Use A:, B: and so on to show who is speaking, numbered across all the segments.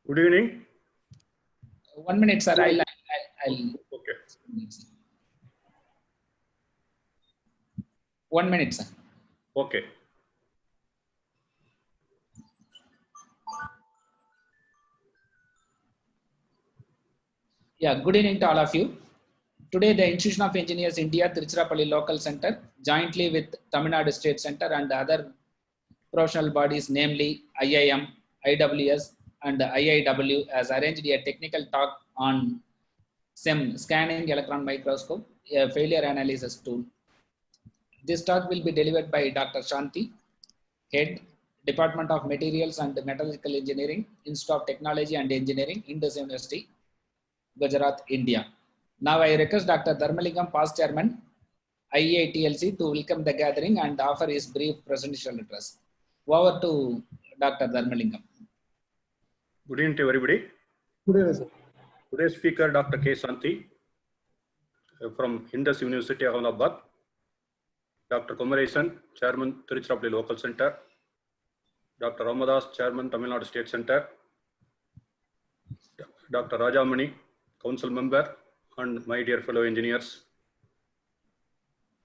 A: Good evening.
B: 1 minute, sir. I'll.
A: Okay.
B: 1 minute, sir.
A: Okay.
B: Yeah, good evening to all of you. Today, the Institution of Engineers India, Tiruchirappalli Local Center, jointly with Tamil Nadu State Center and other professional bodies, namely IIM, IWS, and IIW, has arranged a technical talk on SEM, Scanning Electron Microscope, a failure analysis tool. This talk will be delivered by Dr. Shanti, Head, Department of Materials and Metallurgical Engineering, Institute of Technology and Engineering, Indus University, Gujarat, India. Now I request Dr. Dharmalingam, past chairman, IATLC, to welcome the gathering and offer his brief presidential address. Over to Dr. Dharmalingam.
A: Good evening to everybody.
C: Good evening, sir.
A: Today's speaker, Dr. K. Shanti from Indus University, Ahmedabad. Dr. Kumaresan, Chairman, Tiruchirappalli Local Center. Dr. Ramadas, Chairman, Tamil Nadu State Center. Dr. Rajamani, Council Member, and my dear fellow engineers.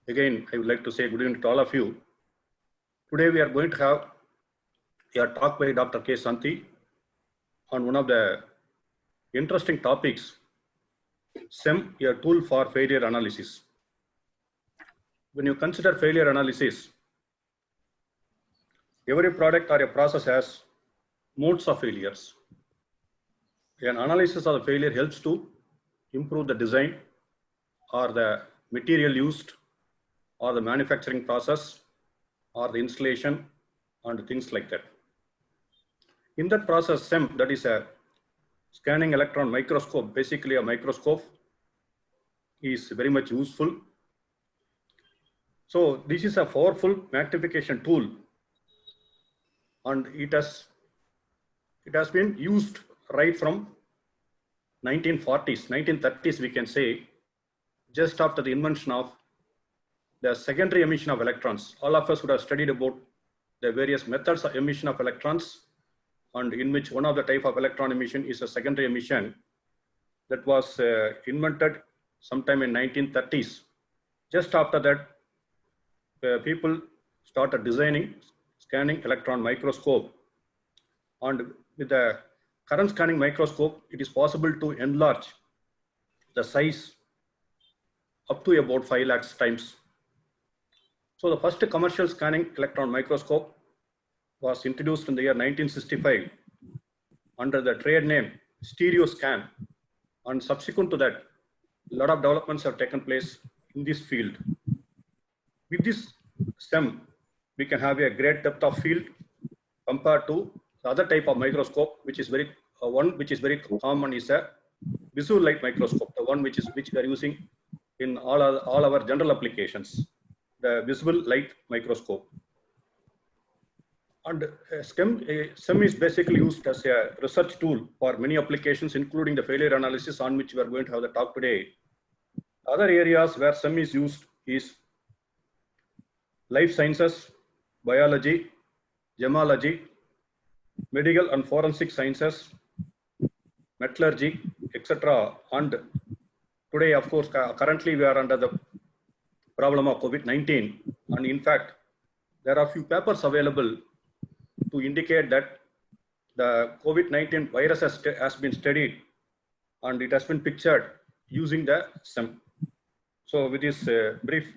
A: Again, I would like to say good evening to all of you. Today we are going to have a talk by Dr. K. Shanti on one of the interesting topics, SEM, a tool for failure analysis. When you consider failure analysis, every product or a process has modes of failures. An analysis of the failure helps to improve the design or the material used or the manufacturing process or the installation and things like that. In that process, SEM, that is a scanning electron microscope, basically a microscope, is very much useful. So this is a powerful magnification tool, and it has been used right from 1940s, 1930s, we can say, just after the invention of the secondary emission of electrons. All of us would have studied about the various methods of emission of electrons, and in which one of the type of electron emission is a secondary emission that was invented sometime in 1930s. Just after that, people started designing scanning electron microscope, and with the current scanning microscope, it is possible to enlarge the size up to about 5 lakhs times. So the first commercial scanning electron microscope was introduced in the year 1965 under the trade name StereoScan, and subsequent to that, a lot of developments have taken place in this field. With this SEM, we can have a great depth of field compared to the other type of microscope, which is very common is a visual light microscope, the one which we are using in all our general applications, the visible light microscope. And SEM is basically used as a research tool for many applications, including the failure analysis, on which we are going to have the talk today. Other areas where SEM is used is life sciences, biology, gemology, medical and forensic sciences, metallurgy, etc. And today, of course, currently we are under the problem of COVID-19. And in fact, there are few papers available to indicate that the COVID-19 virus has been studied and it has been pictured using the SEM. So with this brief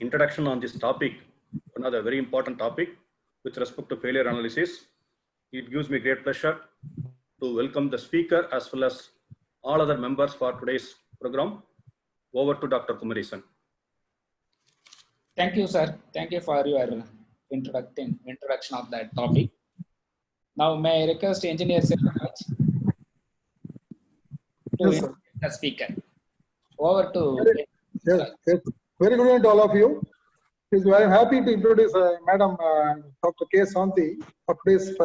A: introduction on this topic, another very important topic with respect to failure analysis, it gives me great pleasure to welcome the speaker as well as all other members for today's program. Over to Dr. Kumaresan.
B: Thank you, sir. Thank you for your introduction of that topic. Now, may I request Engineer Siraj to
C: Yes, sir.
B: the speaker. Over to
C: Yes. Very good evening to all of you. I am happy to introduce Madam Dr. K. Shanti for today's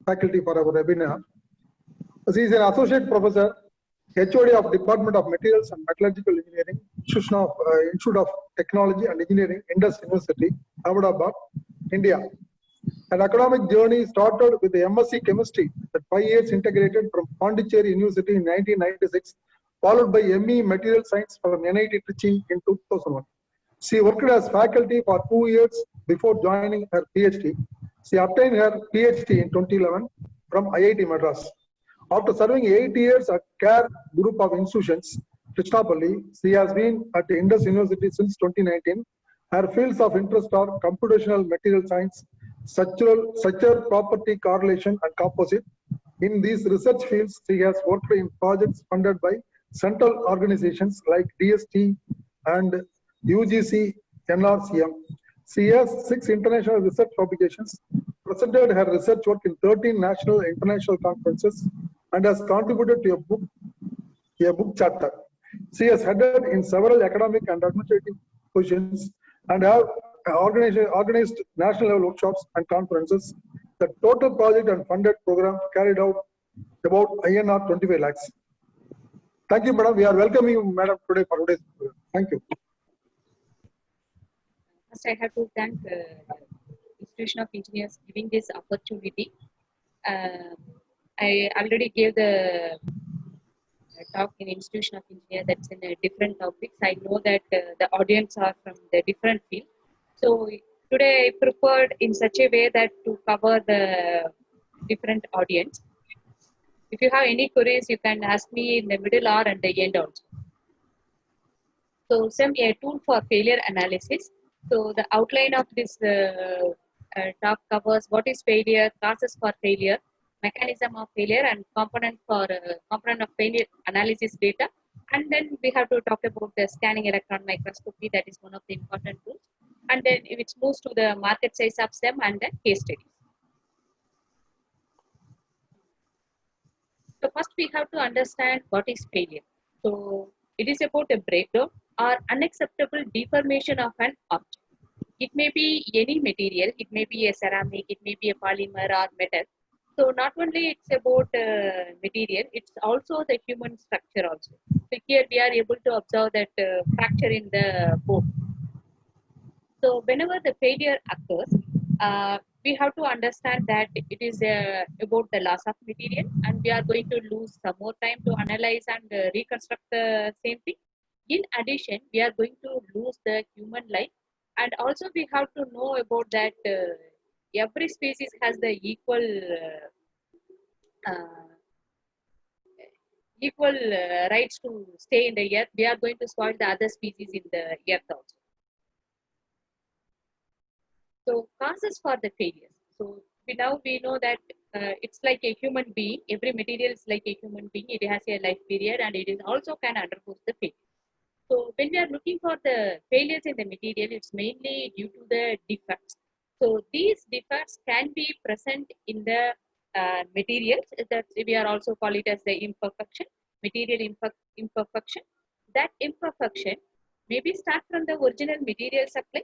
C: faculty for our webinar. She is an associate professor, HOD of Department of Materials and Metallurgical Engineering, Institute of Technology and Engineering, Indus University, Ahmedabad, India. An academic journey started with the MSc Chemistry that 5 years integrated from Pondicherry University in 1996, followed by ME Material Science from NIT Trichy in 2001. She worked as faculty for 2 years before joining her PhD. She obtained her PhD in 2011 from IIT Madras. After serving 8 years at CARE group of institutions, Trichinopalli, she has been at the Indus University since 2019. Her fields of interest are computational material science, structure property correlation, and composite. In these research fields, she has worked in projects funded by central organizations like DST and UGC NRCM. She has 6 international research publications, presented her research work in 13 national and international conferences, and has contributed to a book chapter. She has headed in several academic and administrative positions and have organized national level workshops and conferences. The total project and funded program carried out about INR 25 lakhs. Thank you, madam. We are welcoming you, madam, today for today's program. Thank you.
D: First, I have to thank Institution of Engineers giving this opportunity. I already gave the talk in Institution of Engineers that's in a different topics. I know that the audience are from the different field. So today I prepared in such a way that to cover the different audience. If you have any queries, you can ask me in the middle or at the end also. So SEM, a tool for failure analysis. So the outline of this talk covers what is failure, causes for failure, mechanism of failure, and component of failure analysis data. And then we have to talk about the scanning electron microscopy, that is one of the important tools. And then it moves to the market size of SEM and then case studies. So first we have to understand what is failure. So it is about a breakdown or unacceptable deformation of an object. It may be any material, it may be a ceramic, it may be a polymer or metal. So not only it's about material, it's also the human structure also. So here we are able to observe that fracture in the bone. So whenever the failure occurs, we have to understand that it is about the loss of material, and we are going to lose some more time to analyze and reconstruct the same thing. In addition, we are going to lose the human life, and also we have to know about that every species has the equal rights to stay in the earth. We are going to spoil the other species in the earth also. So causes for the failures. So now we know that it's like a human being. Every material is like a human being. It has a life period, and it is also can undergo the failure. So when we are looking for the failures in the material, it's mainly due to the defects. So these defects can be present in the materials that we are also call it as the imperfection, material imperfection. That imperfection maybe start from the original material supply.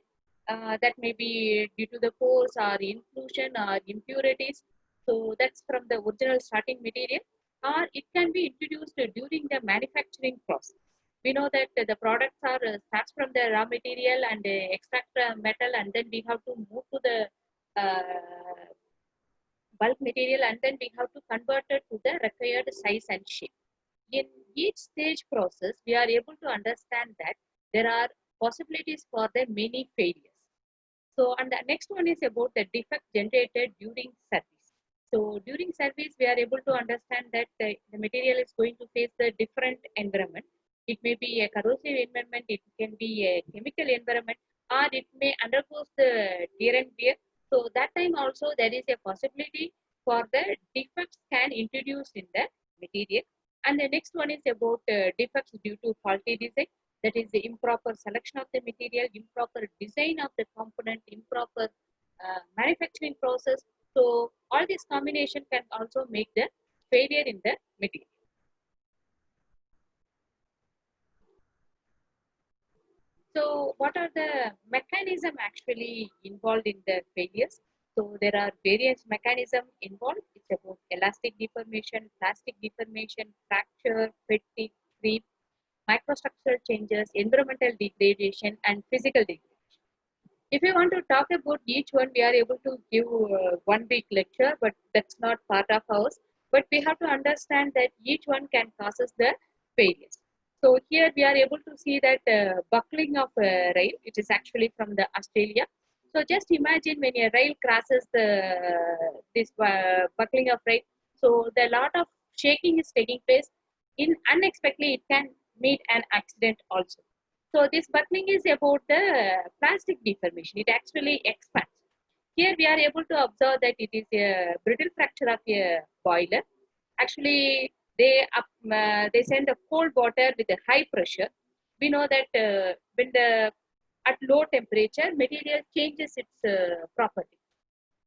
D: That may be due to the pores or inclusion or impurities. So that's from the original starting material, or it can be introduced during the manufacturing process. We know that the products are starts from the raw material and extract metal, and then we have to move to the bulk material, and then we have to convert it to the required size and shape. In each stage process, we are able to understand that there are possibilities for the many failures. So, and the next one is about the defect generated during service. So, during service, we are able to understand that the material is going to face the different environment. It may be a corrosive environment, it can be a chemical environment, or it may undergo the tear and wear. So, that time also there is a possibility for the defects can introduce in the material. And the next one is about defects due to faulty design. That is the improper selection of the material, improper design of the component, improper manufacturing process. So all this combination can also make the failure in the material. So what are the mechanisms actually involved in the failures? So there are various mechanisms involved. It's about elastic deformation, plastic deformation, fracture, fatigue, creep, microstructural changes, environmental degradation, and physical degradation. If you want to talk about each one, we are able to give 1 week lecture, but that's not part of ours. But we have to understand that each one can causes the failures. So here we are able to see that buckling of a rail, it is actually from the Australia. So just imagine when a rail crosses the this buckling of rail. So the lot of shaking is taking place. In unexpectedly, it can meet an accident also. So this buckling is about the plastic deformation. It actually expands. Here we are able to observe that it is a brittle fracture of a boiler. Actually, they send a cold water with a high pressure. We know that when the at low temperature, material changes its property.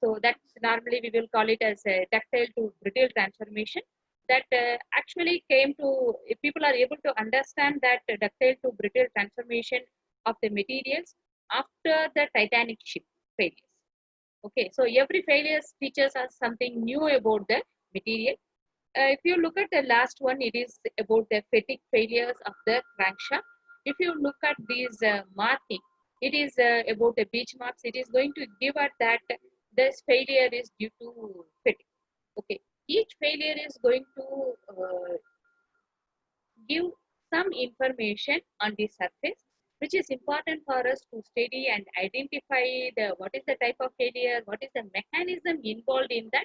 D: So that's normally we will call it as a ductile to brittle transformation. That actually came to, if people are able to understand that ductile to brittle transformation of the materials after the Titanic ship failures. Okay, so every failure teaches us something new about the material. If you look at the last one, it is about the fatigue failures of the crankshaft. If you look at these marking, it is about the beach marks. It is going to give us that this failure is due to fatigue. Okay, each failure is going to give some information on the surface, which is important for us to study and identify the what is the type of failure, what is the mechanism involved in that.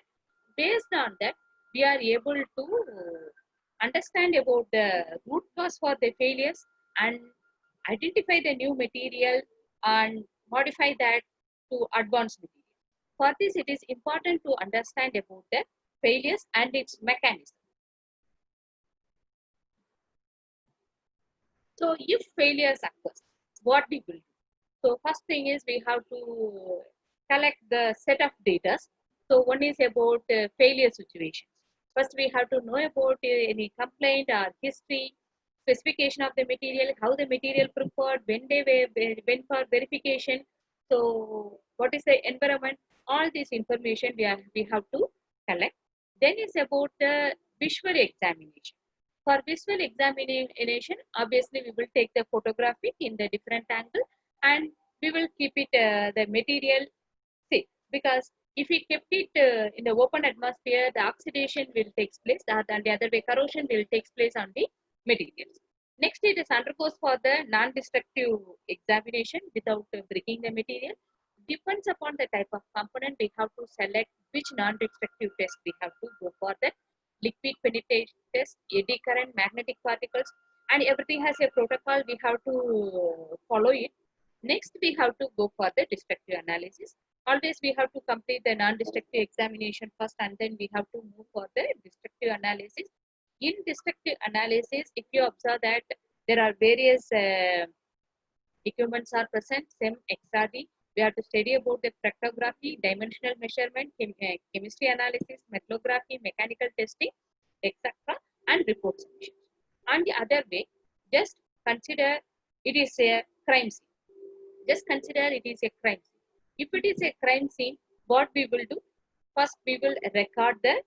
D: Based on that, we are able to understand about the root cause for the failures and identify the new material and modify that to advanced material. For this, it is important to understand about the failures and its mechanism. So if failures occurs, what we will do? So first thing is we have to collect the set of data. So one is about failure situations. First we have to know about any complaint or history, specification of the material, how the material prepared, when they went for verification. So what is the environment? All this information we have to collect. Then is about the visual examination. For visual examination, obviously we will take the photographic in the different angle and we will keep it the material safe, because if we kept it in the open atmosphere, the oxidation will take place, and the other way corrosion will take place on the materials. Next, it is undergoes for the non-destructive examination without breaking the material. Depends upon the type of component, we have to select which non-destructive test we have to go for that. Liquid penetration test, eddy current, magnetic particles, and everything has a protocol. We have to follow it. Next, we have to go for the destructive analysis. Always we have to complete the non-destructive examination first, and then we have to move for the destructive analysis. In destructive analysis, if you observe that there are various equipments are present, SEM, XRD. We have to study about the spectrography, dimensional measurement, chemistry analysis, metallography, mechanical testing, etc. and report submission. On the other way, just consider it is a crime scene. Just consider it is a crime scene. If it is a crime scene, what we will do? First, we will record the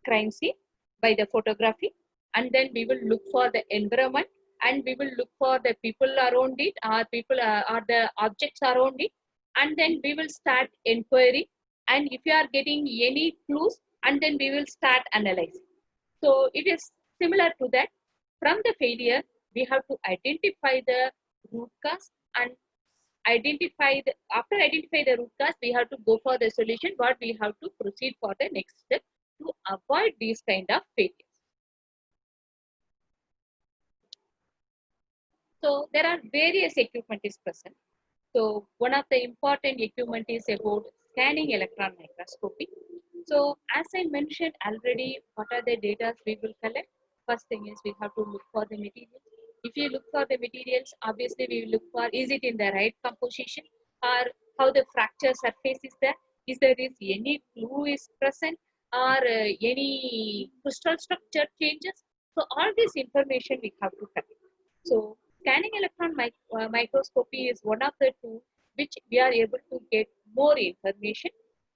D: crime scene by the photography, and then we will look for the environment, and we will look for the people around it, or people or the objects around it, and then we will start inquiry. And if you are getting any clues, and then we will start analyzing. So it is similar to that. From the failure, we have to identify the root cause and after identify the root cause, we have to go for the solution. What we have to proceed for the next step to avoid these kind of failures. So there are various equipment is present. So one of the important equipment is about scanning electron microscopy. So as I mentioned already, what are the data we will collect? First thing is we have to look for the materials. If you look for the materials, obviously we will look for, is it in the right composition, or how the fracture surface is there? Is there is any glue is present, or any crystal structure changes? So all this information we have to collect. So scanning electron microscopy is one of the two which we are able to get more information.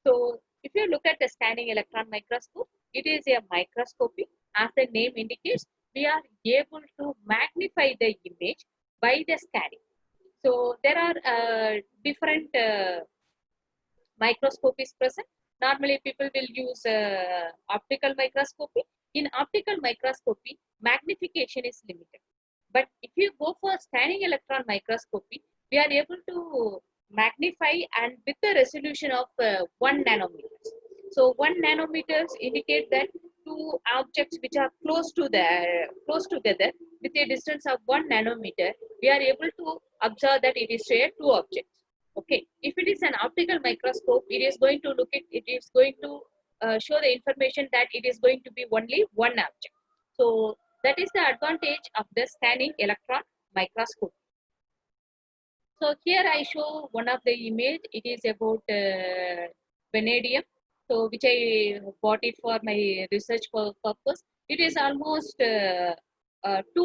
D: So if you look at the scanning electron microscope, it is a microscopy. As the name indicates, we are able to magnify the image by the scanning. So there are different microscopies present. Normally people will use optical microscopy. In optical microscopy, magnification is limited. But if you go for scanning electron microscopy, we are able to magnify and with the resolution of 1 nanometers. So 1 nanometers indicate that two objects which are close together with a distance of 1 nanometer, we are able to observe that it is two objects. Okay, if it is an optical microscope, it is going to it is going to show the information that it is going to be only one object. So that is the advantage of the scanning electron microscope. So here I show one of the image. It is about vanadium. So which I bought it for my research purpose. It is almost 2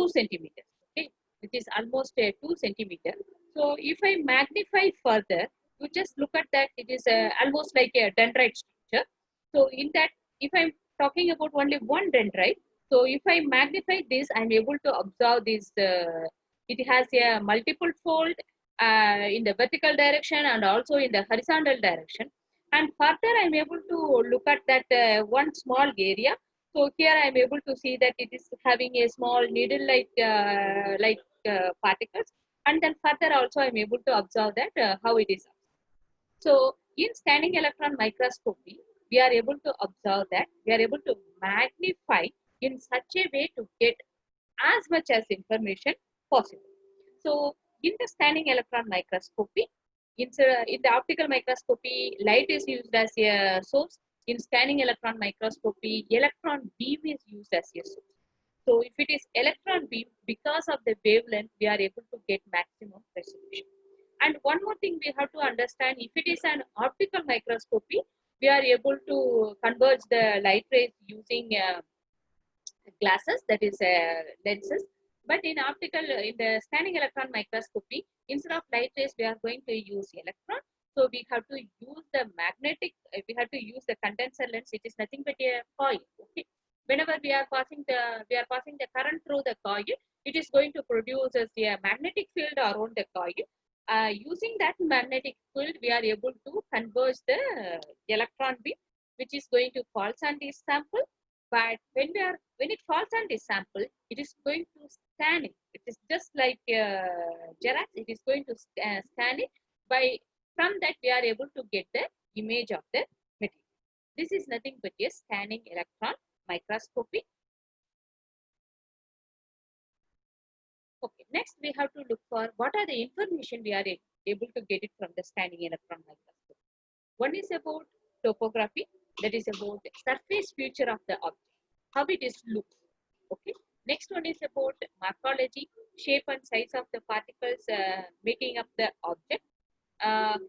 D: centimeters. Okay, it is almost 2 centimeter. So if I magnify further, you just look at that. It is almost like a dendrite structure. So in that, if I'm talking about only one dendrite, so if I magnify this, I'm able to observe this. It has a multiple fold in the vertical direction and also in the horizontal direction. And further, I'm able to look at that one small area. So here I'm able to see that it is having a small needle-like particles. And then further also I'm able to observe that how it is. So in scanning electron microscopy, we are able to observe that we are able to magnify in such a way to get as much as information possible. So in the scanning electron microscopy, in the optical microscopy, light is used as a source. In scanning electron microscopy, electron beam is used as a source. So if it is electron beam, because of the wavelength, we are able to get maximum resolution. And one more thing we have to understand, if it is an optical microscopy, we are able to converge the light rays using glasses, that is lenses. But in the scanning electron microscopy, instead of light rays, we are going to use electron. So we have to use the we have to use the condenser lens. It is nothing but a coil. Okay. Whenever we are passing the current through the coil, it is going to produce a magnetic field around the coil. Using that magnetic field, we are able to converge the electron beam, which is going to fall on this sample. But when it falls on this sample, it is going to scan it. It is just like Xerox. It is going to scan it. From that, we are able to get the image of the material. This is nothing but a scanning electron microscopy. Okay, next we have to look for what are the information we are able to get it from the scanning electron microscope. One is about topography, that is about the surface feature of the object, how it is looks. Okay. Next one is about morphology, shape and size of the particles making up the object.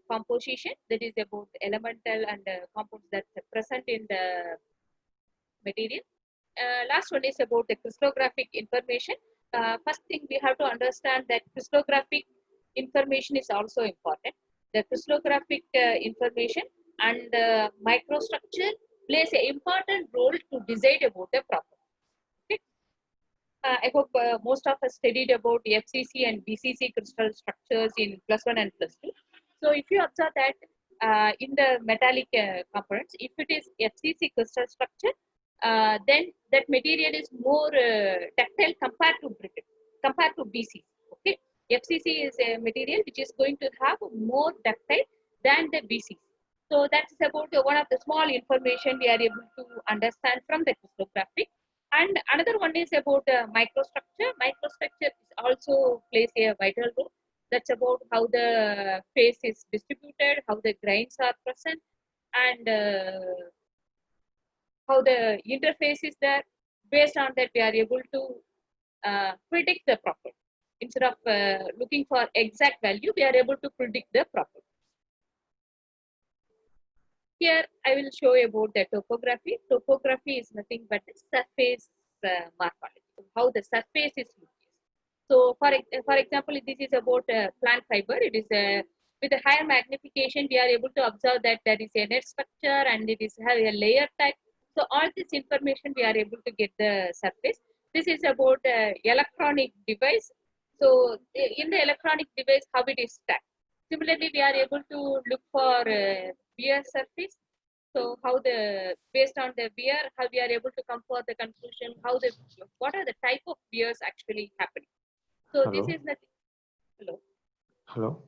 D: Composition, that is about elemental and compounds that are present in the material. Last one is about the crystallographic information. First thing we have to understand that crystallographic information is also important. The crystallographic information and microstructure plays an important role to decide about the property. Okay. I hope most of us studied about FCC and BCC crystal structures in +1 and +2. So if you observe that in the metallic components, if it is FCC crystal structure, then that material is more ductile compared to BCC. Okay, FCC is a material which is going to have more ductile than the BCC. So that's about one of the small information we are able to understand from the crystallographic. And another one is about microstructure. Microstructure also plays a vital role. That's about how the phase is distributed, how the grains are present, and how the interface is there. Based on that, we are able to predict the property. Instead of looking for exact value, we are able to predict the property. Here, I will show you about the topography. Topography is nothing but the surface morphology, how the surface is looking. So, for example, this is about plant fiber. It is with a higher magnification, we are able to observe that there is a net structure and it is have a layer type. So, all this information we are able to get the surface. This is about electronic device. So in the electronic device, how it is stacked. Similarly, we are able to look for wear surface. So how based on the wear, how we are able to come for the conclusion, what are the type of wears actually happening. So this
E: Hello.
D: is nothing. Hello.
E: Hello.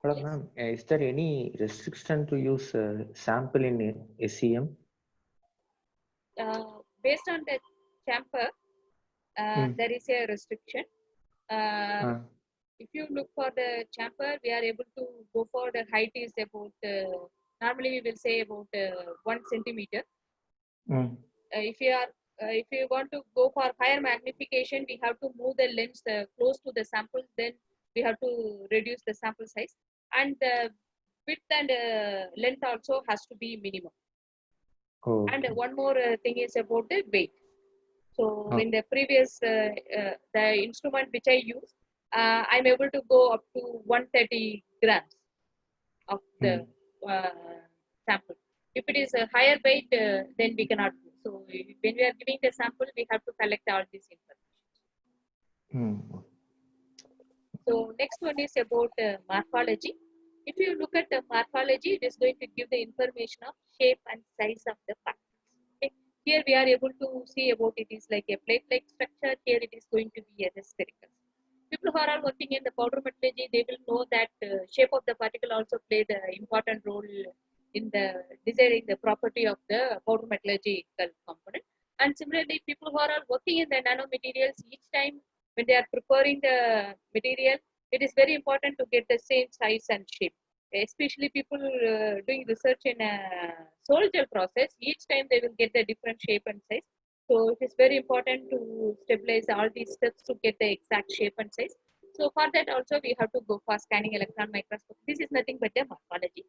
E: Hello,
D: Yes.
E: ma'am. Is there any restriction to use sample in SEM?
D: Based on the chamfer, there is a restriction. If you look for the chamfer, we are able to go for the height is about, normally we will say about 1 centimeter. If you want to go for higher magnification, we have to move the lens close to the sample, then we have to reduce the sample size. And the width and length also has to be minimum.
E: Oh,
D: and one more thing is about the weight. So in the previous the instrument which I use, I'm able to go up to 130 grams of the sample. If it is a higher weight, then we cannot do. So when we are giving the sample, we have to collect all this information. So next one is about morphology. If you look at the morphology, it is going to give the information of shape and size of the particles. Okay. Here we are able to see about it is like a plate-like structure. Here it is going to be a spherical. People who are working in the powder metallurgy, they will know that shape of the particle also play the important role in the deciding the property of the powder metallurgical component. And similarly, people who are working in the nanomaterials, each time when they are preparing the material, it is very important to get the same size and shape. Especially people doing research in a sol gel process, each time they will get the different shape and size. So it is very important to stabilize all these steps to get the exact shape and size. So for that also we have to go for scanning electron microscope. This is nothing but a morphology.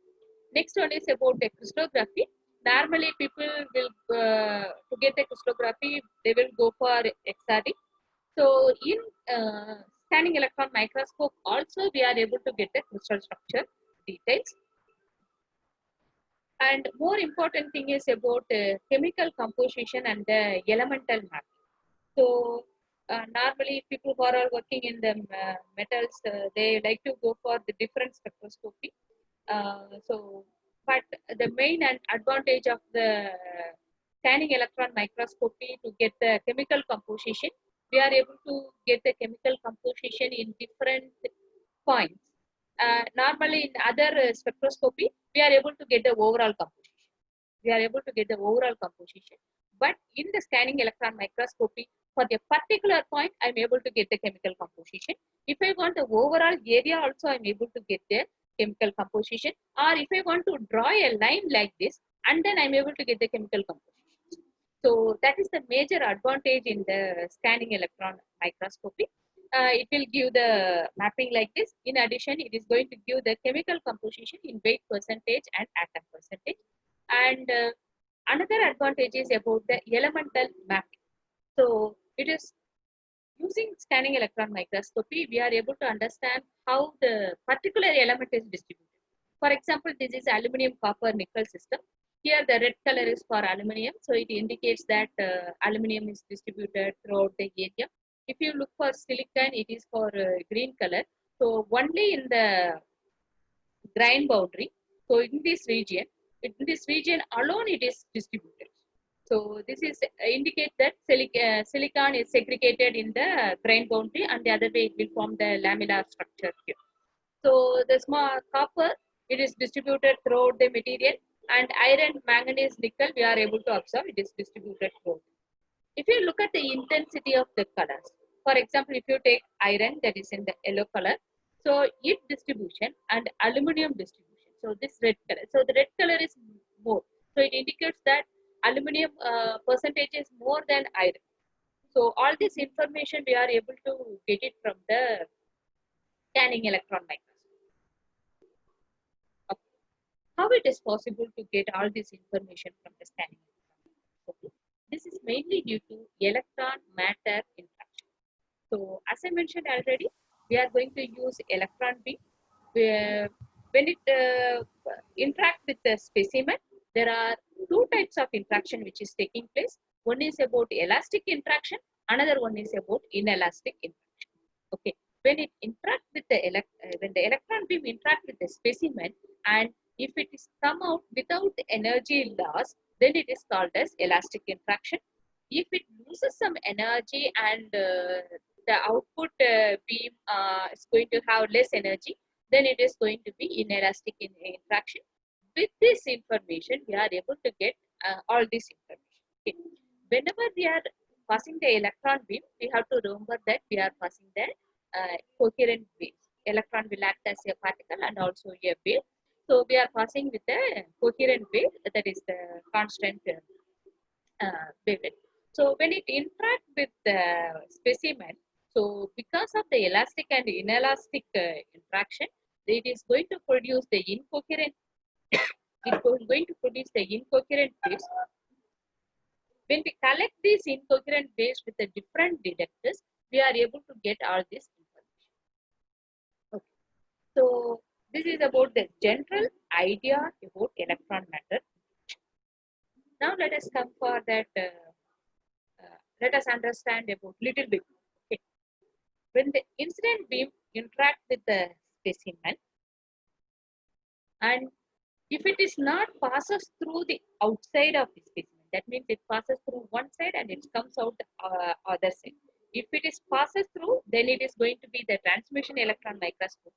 D: Next one is about the crystallography. Normally people will, to get the crystallography, they will go for XRD. So in scanning electron microscope also we are able to get the crystal structure details. And more important thing is about chemical composition and the elemental mapping. So normally people who are working in the metals, they like to go for the different spectroscopy. But the main advantage of the scanning electron microscopy to get the chemical composition, we are able to get the chemical composition in different points. Normally in other spectroscopy, we are able to get the overall composition. But in the scanning electron microscopy, for the particular point, I'm able to get the chemical composition. If I want the overall area also, I'm able to get the chemical composition. Or if I want to draw a line like this, and then I'm able to get the chemical composition. So that is the major advantage in the scanning electron microscopy. It will give the mapping like this. In addition, it is going to give the chemical composition in weight percentage and atom percentage. And another advantage is about the elemental mapping. So it is using scanning electron microscopy, we are able to understand how the particular element is distributed. For example, this is aluminum, copper, nickel system. Here the red color is for aluminum, so it indicates that aluminum is distributed throughout the area. If you look for silicon, it is for green color. So only in the grain boundary. So in this region alone, it is distributed. So this is indicate that silicon is segregated in the grain boundary, and the other way it will form the lamellar structure here. So the small copper, it is distributed throughout the material, and iron, manganese, nickel, we are able to observe it is distributed throughout. If you look at the intensity of the colors, for example, if you take iron, that is in the yellow color, so its distribution and aluminum distribution, so this red color, so the red color is more, so it indicates that aluminum percentage is more than iron. So all this information we are able to get it from the scanning electron microscope. Okay. How it is possible to get all this information from the scanning electron microscope? This is mainly due to electron matter interaction. So as I mentioned already, we are going to use electron beam. When it interacts with the specimen, there are two types of interaction which is taking place. One is about elastic interaction, another one is about inelastic interaction. Okay, when it interact with the when the electron beam interact with the specimen, and if it is come out without energy loss, then it is called as elastic interaction. If it loses some energy and the output beam is going to have less energy, then it is going to be inelastic interaction. With this information, we are able to get all this information. Okay. Whenever we are passing the electron beam, we have to remember that we are passing the coherent waves. Electron will act as a particle and also a wave. So we are passing with the coherent wave, that is the constant wavelength. So when it interacts with the specimen, so because of the elastic and inelastic interaction, it is going to produce the incoherent. It is going to produce the incoherent waves. When we collect these incoherent waves with the different detectors, we are able to get all this information. Okay. So this is about the general idea about electron matter. Now let us come for that. Let us understand about little bit. Okay. When the incident beam interact with the specimen, and if it is not passes through the outside of the specimen, that means it passes through one side and it comes out other side. If it is passes through, then it is going to be the transmission electron microscope.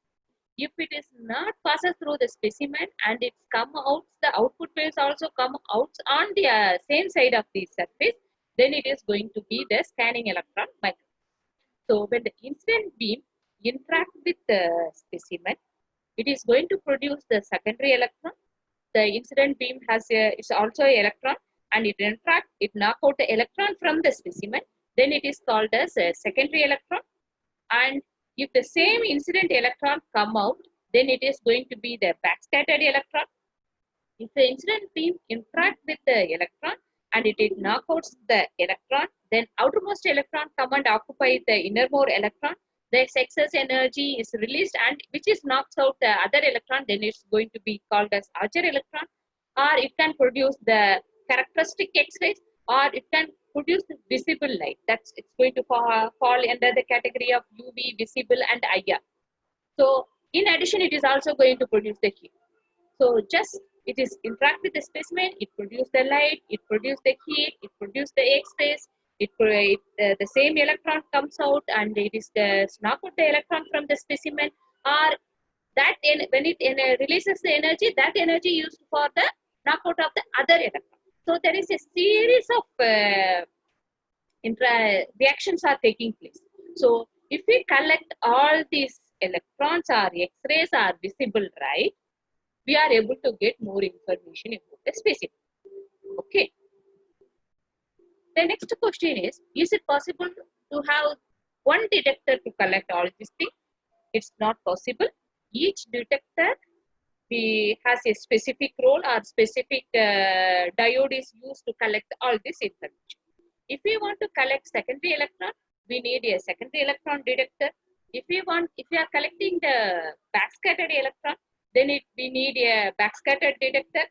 D: If it is not passes through the specimen and it's come out, the output waves also come out on the same side of the surface, then it is going to be the scanning electron microscope. So when the incident beam interact with the specimen, it is going to produce the secondary electron. The incident beam is also an electron, and it interact, it knock out the electron from the specimen. Then it is called as a secondary electron. And if the same incident electron come out, then it is going to be the backscattered electron. If the incident beam interact with the electron and it knock out the electron, then outermost electron come and occupy the innermost electron. The excess energy is released, and which is knocks out the other electron, then it's going to be called as Archer electron, or it can produce the characteristic X-rays, or it can produce the visible light. That's it's going to fall under the category of UV, visible, and IR. So in addition, it is also going to produce the heat. So just it is interact with the specimen, it produces the light, it produces the heat, it produces the X-rays, the same electron comes out and it is knock out the electron from the specimen, or that when it releases the energy, that energy used for the knockout of the other electron. So there is a series of reactions are taking place. So if we collect all these electrons or X-rays are visible, right, we are able to get more information about the specimen. Okay. The next question is it possible to have one detector to collect all these things? It's not possible. Each detector has a specific role or specific diode is used to collect all this information. If we want to collect secondary electron, we need a secondary electron detector. If we are collecting the backscattered electron, then we need a backscattered detector.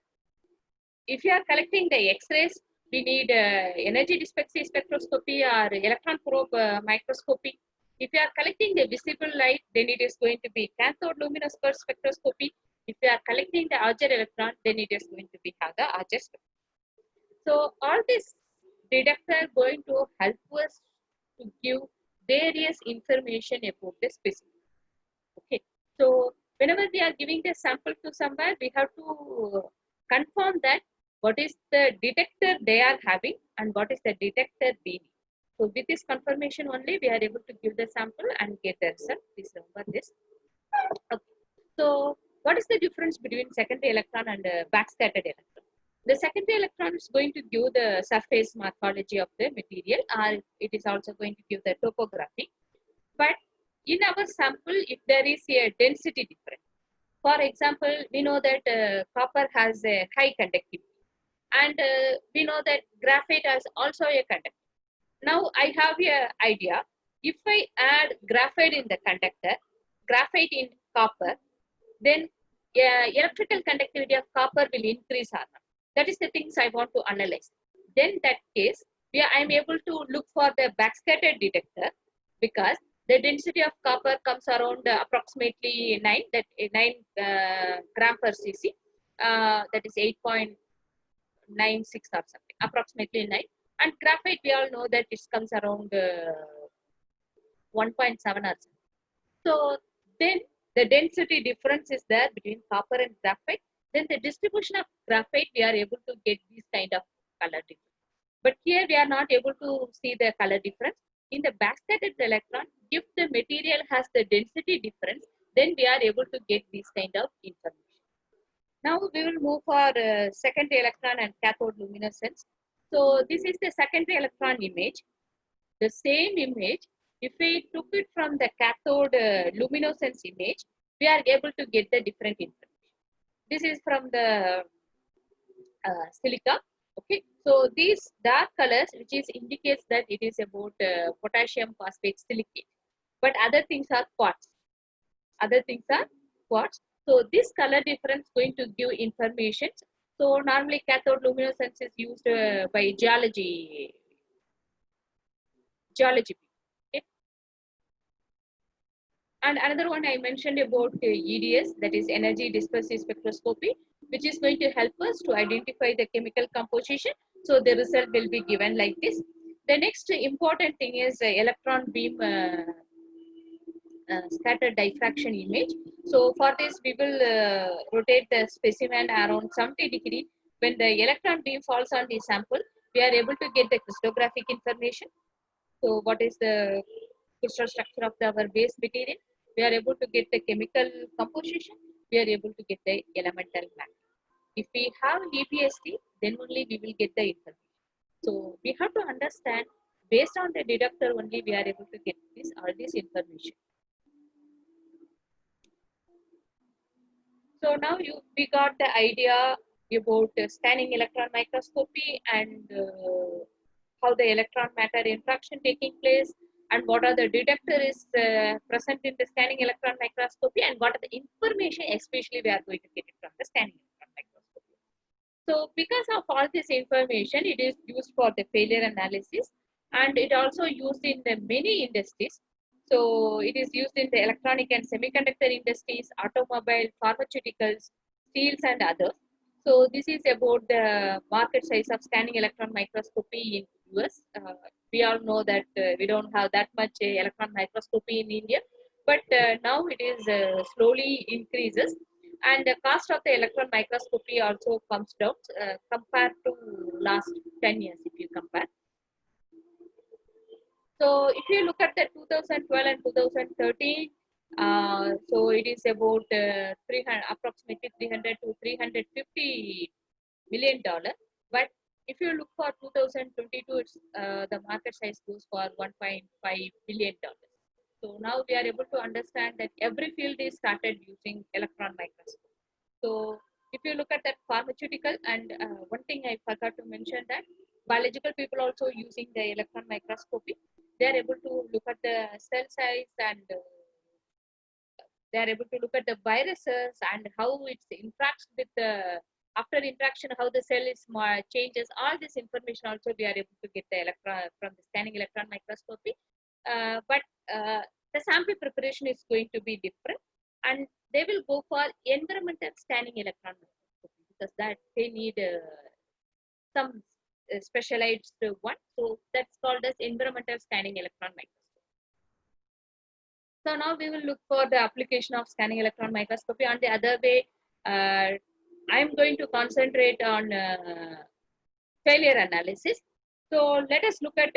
D: If you are collecting the X-rays, we need energy density spectroscopy or electron probe microscopy. If you are collecting the visible light, then it is going to be cathode luminous pulse spectroscopy. If you are collecting the Archer electron, then it is going to be the Archer spectroscopy. So all this detector going to help us to give various information about the specimen. Okay. So whenever we are giving the sample to somewhere, we have to confirm that what is the detector they are having and what is the detector we need. So with this confirmation only, we are able to give the sample and get the result. Please remember this. Okay. So what is the difference between secondary electron and backscattered electron? The secondary electron is going to give the surface morphology of the material, or it is also going to give the topography. But in our sample, if there is a density difference, for example, we know that copper has a high conductivity, and we know that graphite has also a conductivity. Now I have an idea. If I add graphite in the conductor, graphite in copper, then electrical conductivity of copper will increase or not. That is the things I want to analyze. Then that case, I am able to look for the backscattered detector, because The density of copper comes around approximately 9, that 9 gram per cc. That is 8.96 or something, approximately 9. And graphite, we all know that it comes around 1.7 or something. So then the density difference is there between copper and graphite. Then the distribution of graphite, we are able to get this kind of color difference. But here we are not able to see the color difference. In the backscatter electron, if the material has the density difference, then we are able to get this kind of information. Now we will move for secondary electron and cathode luminescence. So this is the secondary electron image. The same image, if we took it from the cathode luminescence image, we are able to get the different information. This is from the silica. Okay, so these dark colors, which is indicates that it is about potassium phosphate silicate, but other things are quartz. Other things are quartz. So this color difference going to give information. So normally cathode luminescence is used by geology. Okay. And another one I mentioned about EDS, that is energy dispersive spectroscopy, which is going to help us to identify the chemical composition. So the result will be given like this. The next important thing is electron beam scatter diffraction image. So for this, we will rotate the specimen around 70 degrees. When the electron beam falls on the sample, we are able to get the crystallographic information. So what is the crystal structure of our base material? We are able to get the chemical composition. We are able to get the elemental matter. If we have EPST, then only we will get the information. So we have to understand, based on the detector only we are able to get all this information. So now we got the idea about scanning electron microscopy and how the electron matter interaction taking place, and what are the detector is present in the scanning electron microscopy, and what are the information especially we are going to get it from the scanning electron microscopy. So because of all this information, it is used for the failure analysis, and it also used in the many industries. So it is used in the electronic and semiconductor industries, automobile, pharmaceuticals, steels, and others. So this is about the market size of scanning electron microscopy in US. We all know that we don't have that much electron microscopy in India, but now it is slowly increases, and the cost of the electron microscopy also comes down compared to last 10 years if you compare. So if you look at the 2012 and 2013, so it is about approximately 300 to 350 million dollar. But if you look for 2022, it's the market size goes for 1.5 billion dollars. So now we are able to understand that every field is started using electron microscope. So if you look at that pharmaceutical, and one thing I forgot to mention, that biological people also using the electron microscopy. They are able to look at the cell size, and they are able to look at the viruses and how it interacts with the, after interaction, how the cell is changes. All this information also we are able to get the electron from the scanning electron microscopy. But the sample preparation is going to be different, and they will go for environmental scanning electron microscopy, because that they need some specialized one. So that's called as environmental scanning electron microscopy. So now we will look for the application of scanning electron microscopy. On the other way, I am going to concentrate on failure analysis. So let us look at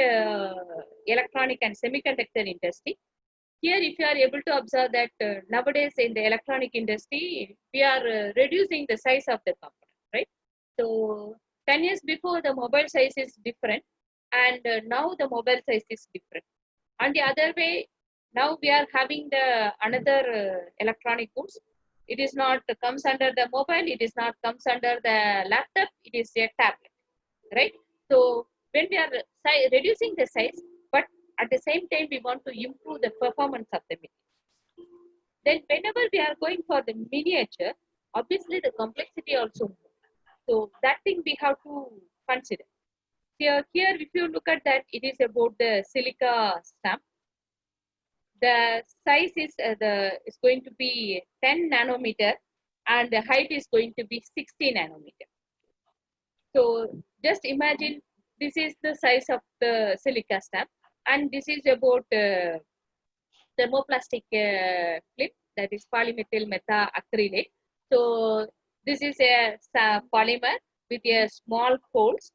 D: electronic and semiconductor industry. Here, if you are able to observe that nowadays in the electronic industry, we are reducing the size of the component, right? So 10 years before, the mobile size is different, and now the mobile size is different. On the other way, now we are having the another electronic goods. It is not comes under the mobile, it is not comes under the laptop, it is a tablet, right? So when we are reducing the size, but at the same time we want to improve the performance of the material, then whenever we are going for the miniature, obviously the complexity also moves. So that thing we have to consider. Here if you look at that, it is about the silica stamp. the size is going to be 10 nanometer, and the height is going to be 60 nanometer. So just imagine this is the size of the silica stamp, and this is about thermoplastic film, that is polymethyl methacrylate. So this is a polymer with a small holes.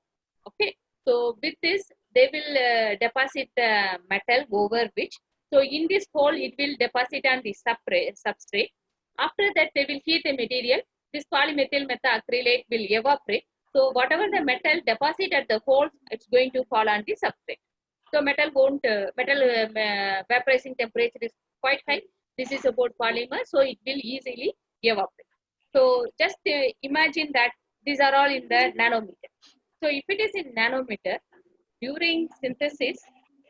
D: Okay, so with this they will deposit the metal over which. So in this hole it will deposit on the substrate. After that they will heat the material. This polymethyl methacrylate will evaporate. So whatever the metal deposit at the hole, it's going to fall on the substrate. So metal vaporizing temperature is quite high. This is about polymer, so it will easily evaporate. So just imagine that these are all in the nanometer. So if it is in nanometer, during synthesis,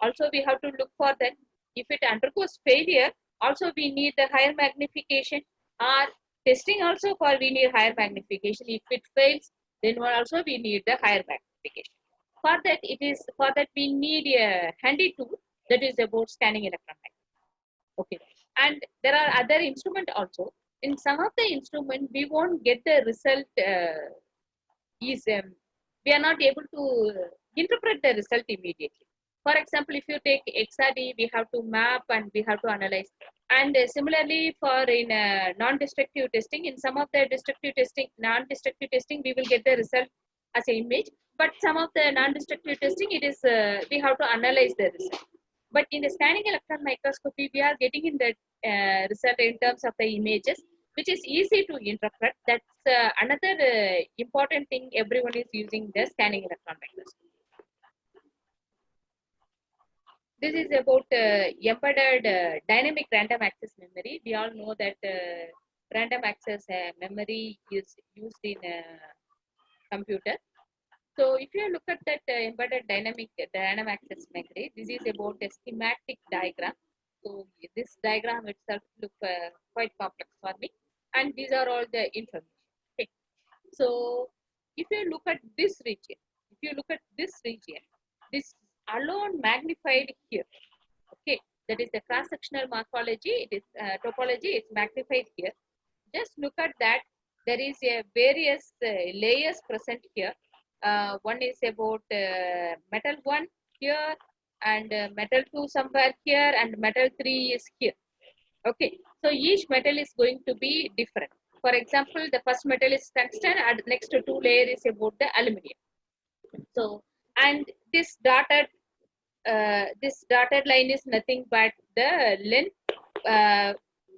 D: also we have to look for that. If it undergoes failure, also we need the higher magnification, or testing also for we need higher magnification. If it fails, then also we need the higher magnification. For that we need a handy tool that is about scanning electron microscopy. Okay, and there are other instruments also. In some of the instrument we won't get the result. We are not able to interpret the result immediately. For example, if you take XRD, we have to map and we have to analyze. And similarly, for in non-destructive testing, in some of the destructive testing, non-destructive testing, we will get the result as an image. But some of the non-destructive testing, it is we have to analyze the result. But in the scanning electron microscopy, we are getting in the result in terms of the images, which is easy to interpret. That's another important thing everyone is using the scanning electron microscopy. This is about embedded dynamic random access memory. We all know that random access memory is used in computer. So if you look at that embedded dynamic random access memory, this is about a schematic diagram. So this diagram itself looks quite complex for me, and these are all the information. Okay. So if you look at this region, this alone magnified here. Okay, that is the cross-sectional morphology. It is topology. It's magnified here. Just look at that. There is a various layers present here. One is about metal 1 here, and metal 2 somewhere here, and metal 3 is here. Okay, so each metal is going to be different. For example, the first metal is tungsten, and next to 2 layer is about the aluminium. So, and this dotted line is nothing but the length.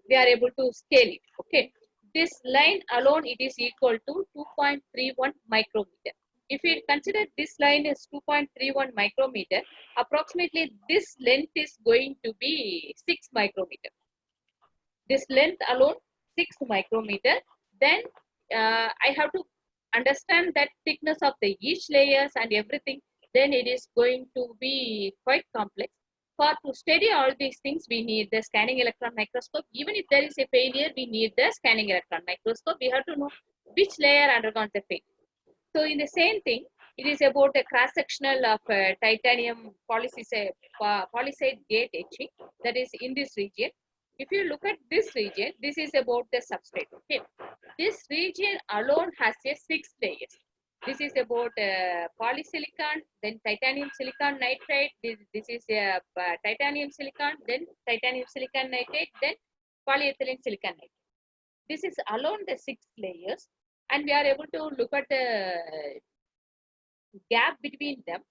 D: We are able to scale it. Okay, this line alone, it is equal to 2.31 micrometer. If we consider this line is 2.31 micrometer, approximately this length is going to be 6 micrometer. This length alone 6 micrometer. Then I have to understand that thickness of the each layers and everything. Then it is going to be quite complex. For to study all these things, we need the scanning electron microscope. Even if there is a failure, we need the scanning electron microscope. We have to know which layer undergone the failure. So in the same thing, it is about a cross-sectional of titanium polycide gate etching, that is in this region. If you look at this region, this is about the substrate. Okay, this region alone has a 6 layers. This is about polysilicon, then titanium silicon nitride. This is a titanium silicon, then titanium silicon nitride, then polyethylene silicon nitride. This is alone the 6 layers, and we are able to look at the gap between them.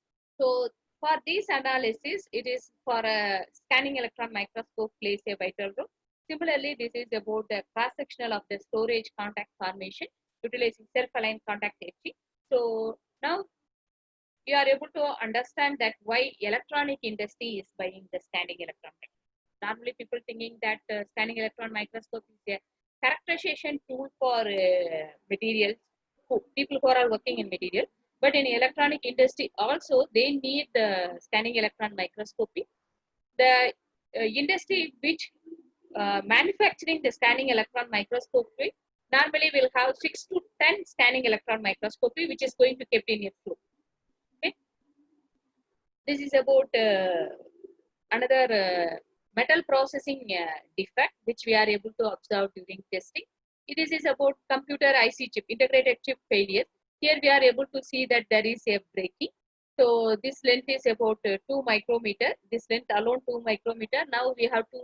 D: So for this analysis, it is for a scanning electron microscope plays a vital role. Similarly, this is about the cross-sectional of the storage contact formation utilizing self-aligned contact etching. So now you are able to understand that why electronic industry is buying the scanning electron microscope. Normally, people thinking that scanning electron microscope is a characterization tool for materials, people who are working in material. But in electronic industry also, they need the scanning electron microscopy. The industry which manufacturing the scanning electron microscopy normally will have 6 to 10 scanning electron microscopy, which is going to kept in a flow. Okay. This is about another metal processing defect, which we are able to observe during testing. This is about computer IC chip, integrated chip failure. Here we are able to see that there is a breaking. So this length is about 2 micrometer. This length alone 2 micrometer. Now we have to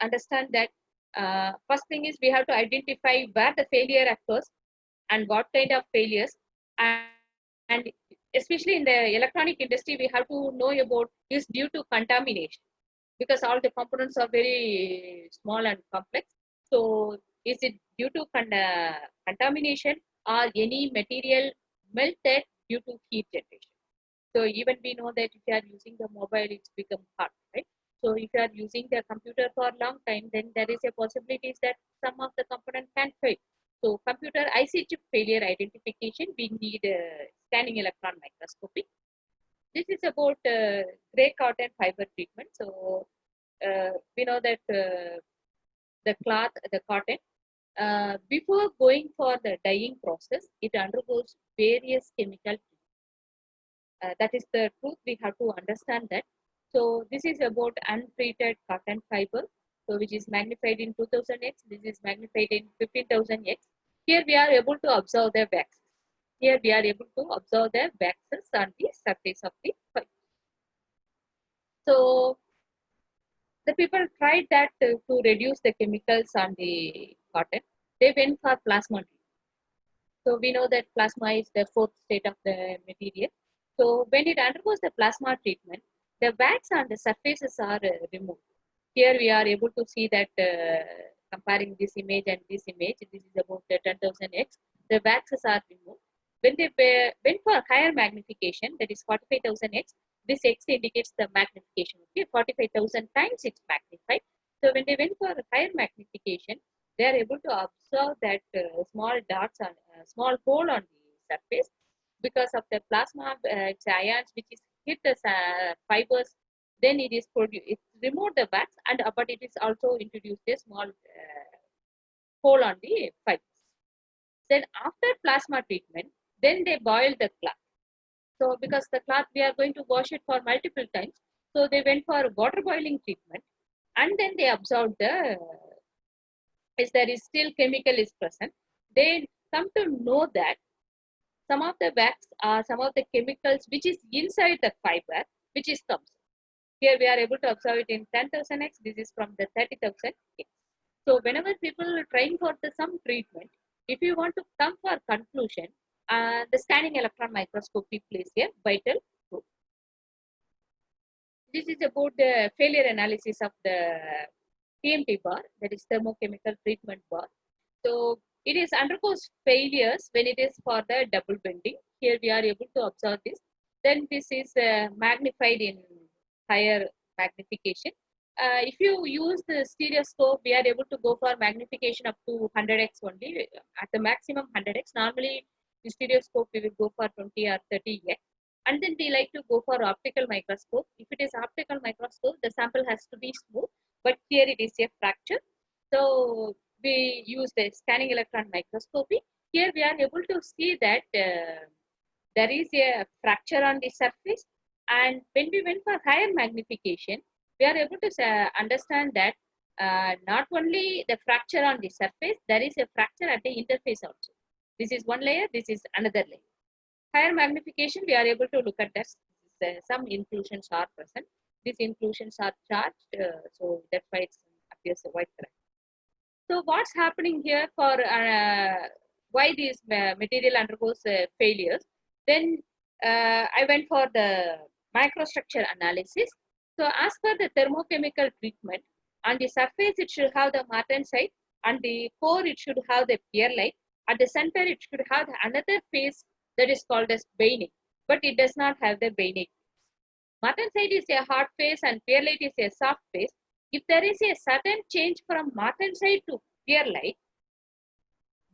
D: understand that first thing is we have to identify where the failure occurs and what kind of failures. And especially in the electronic industry, we have to know about is due to contamination, because all the components are very small and complex. So is it due to contamination or any material melted due to heat generation? So even we know that if you are using the mobile, it's become hot, right? So if you are using the computer for a long time, then there is a possibility that some of the component can fail. So computer IC chip failure identification, we need scanning electron microscopy. This is about gray cotton fiber treatment. So we know that the cloth, the cotton, before going for the dyeing process, it undergoes various chemical that is the truth. We have to understand that. So this is about untreated cotton fiber, so which is magnified in 2000x. This is magnified in 15,000x. Here we are able to observe the waxes. Here we are able to observe the waxes on the surface of the fiber. So the people tried that to reduce the chemicals on the cotton. They went for plasma. So we know that plasma is the fourth state of the material. So when it undergoes the plasma treatment, the wax on the surfaces are removed. Here we are able to see that comparing this image and this image, this is about 10,000x, the waxes are removed. When they went for higher magnification, that is 45,000x, this x indicates the magnification. Okay, 45,000 times it's magnified. So when they went for higher magnification, they are able to observe that small dots on small hole on the surface because of the plasma it's ions which is hit the fibers. Then it is produced. It removed the wax, and but it is also introduced a small hole on the fibers. Then after plasma treatment, then they boil the cloth. So because the cloth we are going to wash it for multiple times, so they went for water boiling treatment, and then they observed the if there is still chemical is present. They come to know that some of the wax are some of the chemicals which is inside the fiber, which is comes. Here we are able to observe it in 10,000x. This is from the 30,000x. So whenever people are trying for some treatment, if you want to come for conclusion, the scanning electron microscopy plays a vital role. This is about the failure analysis of the TMT bar, that is thermochemical treatment bar. So it is undergoes failures when it is for the double bending. Here we are able to observe this. Then this is magnified in higher magnification. If you use the stereoscope, we are able to go for magnification up to 100x only. At the maximum 100x. Normally, the stereoscope we will go for 20 or 30x. And then we like to go for optical microscope. If it is optical microscope, the sample has to be smooth. But here it is a fracture. So we use the scanning electron microscopy. Here we are able to see that there is a fracture on the surface. And when we went for higher magnification, we are able to understand that not only the fracture on the surface, there is a fracture at the interface also. This is one layer, this is another layer. Higher magnification, we are able to look at this. Some inclusions are present. These inclusions are charged, so that's why it appears a white color. So what's happening here for why this material undergoes failures? Then I went for the microstructure analysis. So as per the thermochemical treatment, on the surface it should have the martensite, on the core it should have the pearlite, at the center it should have another phase that is called as bainite, but it does not have the bainite. Martensite is a hard phase and pearlite is a soft phase. If there is a sudden change from martensite to pearlite,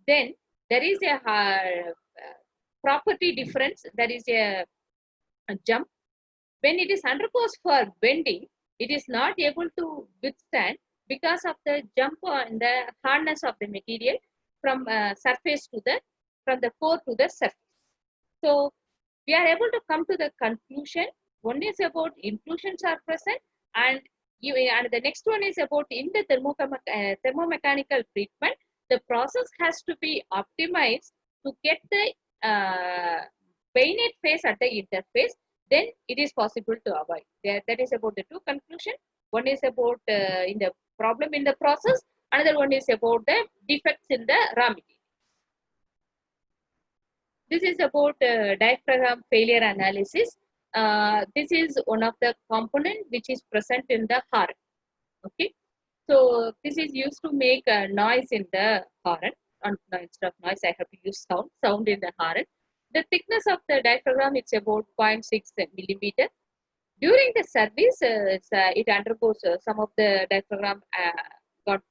D: then there is a property difference, there is a jump. When it is undergoes for bending, it is not able to withstand because of the jump in the hardness of the material from surface to from the core to the surface. So we are able to come to the conclusion. One is about inclusions are present, and And the next one is about in the thermomechanical treatment, the process has to be optimized to get the bayonet phase at the interface. Then it is possible to avoid. That is about the two conclusion. One is about in the problem in the process. Another one is about the defects in the raw material. This is about diaphragm failure analysis. This is one of the component which is present in the horn. Okay, so this is used to make a noise in the horn. Instead of noise, I have to use sound in the horn. The thickness of the diaphragm is about 0.6 millimeter. During the service, it undergoes some of the diaphragm got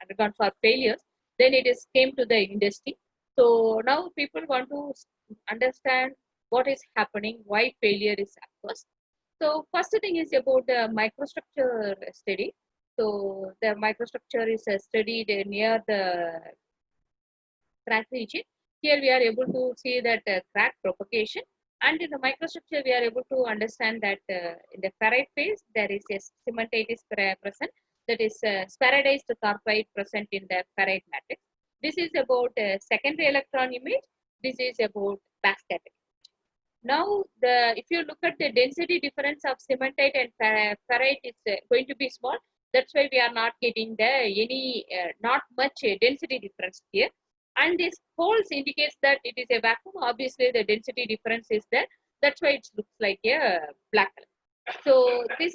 D: undergone for failures. Then it is came to the industry. So now people want to understand what is happening, why failure is occurs. So first thing is about the microstructure study. So the microstructure is studied near the crack region. Here we are able to see that crack propagation, and in the microstructure we are able to understand that in the ferrite phase there is a cementitious present, that is spheroidized carbide present in the ferrite matrix. This is about secondary electron image. This is about backscattering. Now, if you look at the density difference of cementite and ferrite, it's going to be small. That's why we are not getting any not much density difference here. And this holes indicates that it is a vacuum. Obviously, the density difference is there. That's why it looks like a black color. So this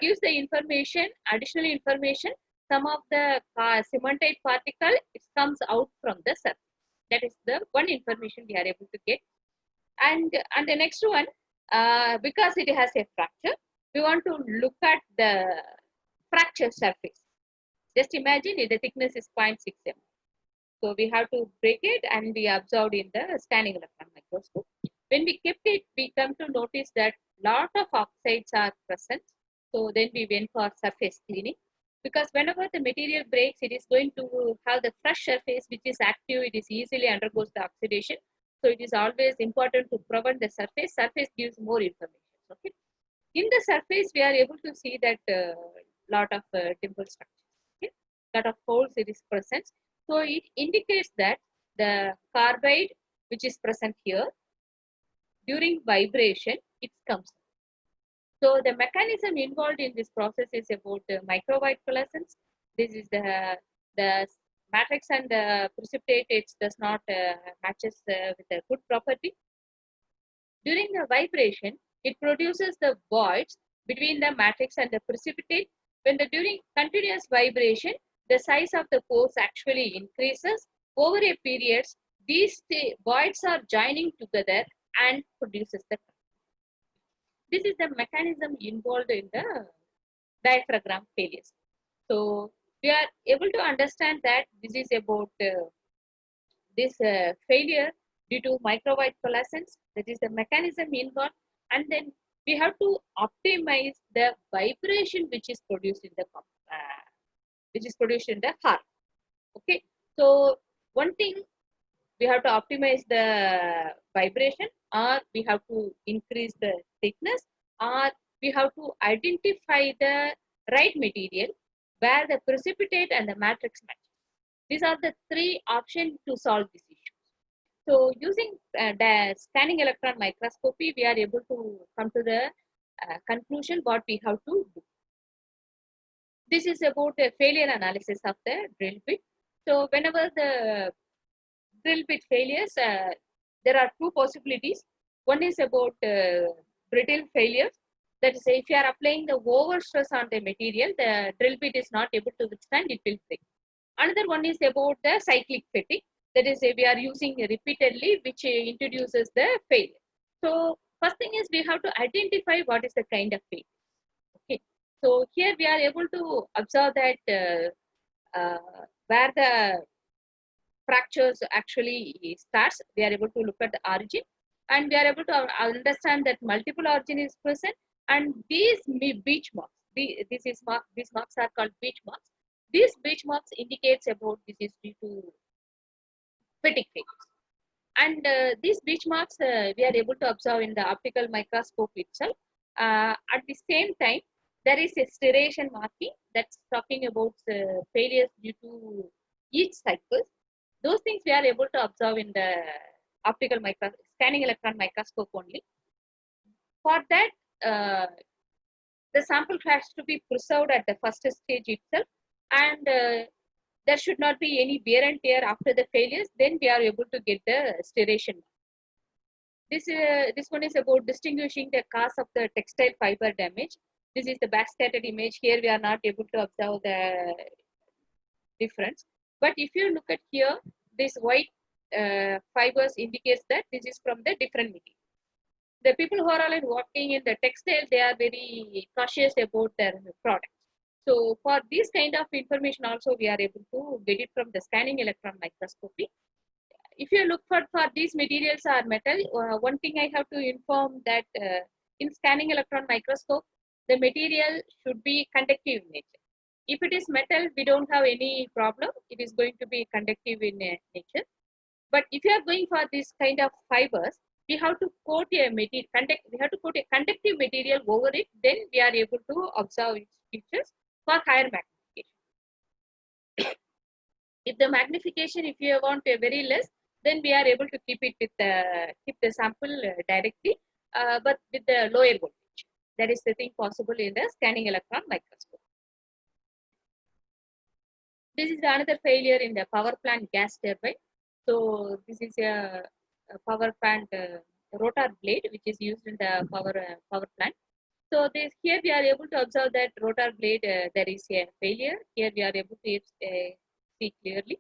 D: gives the information, additional information. Some of the cementite particle it comes out from the surface. That is the one information we are able to get. And the next one, because it has a fracture, we want to look at the fracture surface. Just imagine the thickness is 0.6 mm. So we have to break it and we observed in the scanning electron microscope. When we kept it, we come to notice that lot of oxides are present. So then we went for surface cleaning, because whenever the material breaks, it is going to have the fresh surface which is active. It is easily undergoes the oxidation. So it is always important to prevent the surface. Surface gives more information. Okay. In the surface, we are able to see that lot of dimple structures. Okay. Lot of holes it is present. So it indicates that the carbide which is present here, during vibration, it comes. So the mechanism involved in this process is about micro-white fluorescence. This is the matrix and the precipitate. It does not matches with a good property. During the vibration, it produces the voids between the matrix and the precipitate. When during continuous vibration, the size of the pores actually increases. Over a period, these voids are joining together and produces the. This is the mechanism involved in the diaphragm failures. So we are able to understand that this is about this failure due to micro-white fluorescence. That is the mechanism involved, and then we have to optimize the vibration which is produced in the heart. Okay, so one thing we have to optimize the vibration, or we have to increase the thickness, or we have to identify the right material where the precipitate and the matrix match. These are the three options to solve this issue. So using the scanning electron microscopy, we are able to come to the conclusion what we have to do. This is about a failure analysis of the drill bit. So whenever the drill bit failures, there are two possibilities. One is about brittle failure. That is, if you are applying the over stress on the material, the drill bit is not able to withstand, it will break. Another one is about the cyclic fatigue. That is, we are using repeatedly, which introduces the failure. So first thing is we have to identify what is the kind of failure. Okay. So here we are able to observe that where the fractures actually starts, we are able to look at the origin, and we are able to understand that multiple origin is present, and these beach marks, these marks are called beach marks. These beach marks indicates about this is due to fatigue failures. And these beach marks we are able to observe in the optical microscope itself. At the same time, there is a striation marking that's talking about failures due to each cycle. Those things we are able to observe in the scanning electron microscope only. For that, the sample has to be preserved at the first stage itself, and there should not be any wear and tear after the failures. Then we are able to get the striation. This one is about distinguishing the cause of the textile fiber damage. This is the backscattered image. Here we are not able to observe the difference. But if you look at here, this white fibers indicates that this is from the different material. The people who are working in the textile, they are very cautious about their products. So for this kind of information also, we are able to get it from the scanning electron microscopy. If you look for these materials are metal, one thing I have to inform that in scanning electron microscope, the material should be conductive in nature. If it is metal, we don't have any problem. It is going to be conductive in nature. But if you are going for this kind of fibers, we have to coat a material, we have to coat a conductive material over it. Then we are able to observe its features for higher magnification. If the magnification, if you want a very less, then we are able to keep it with keep the sample directly, but with the lower voltage. That is the thing possible in the scanning electron microscope. This is another failure in the power plant gas turbine. So this is a power plant rotor blade which is used in the power plant. So here we are able to observe that rotor blade there is a failure. Here we are able to see clearly.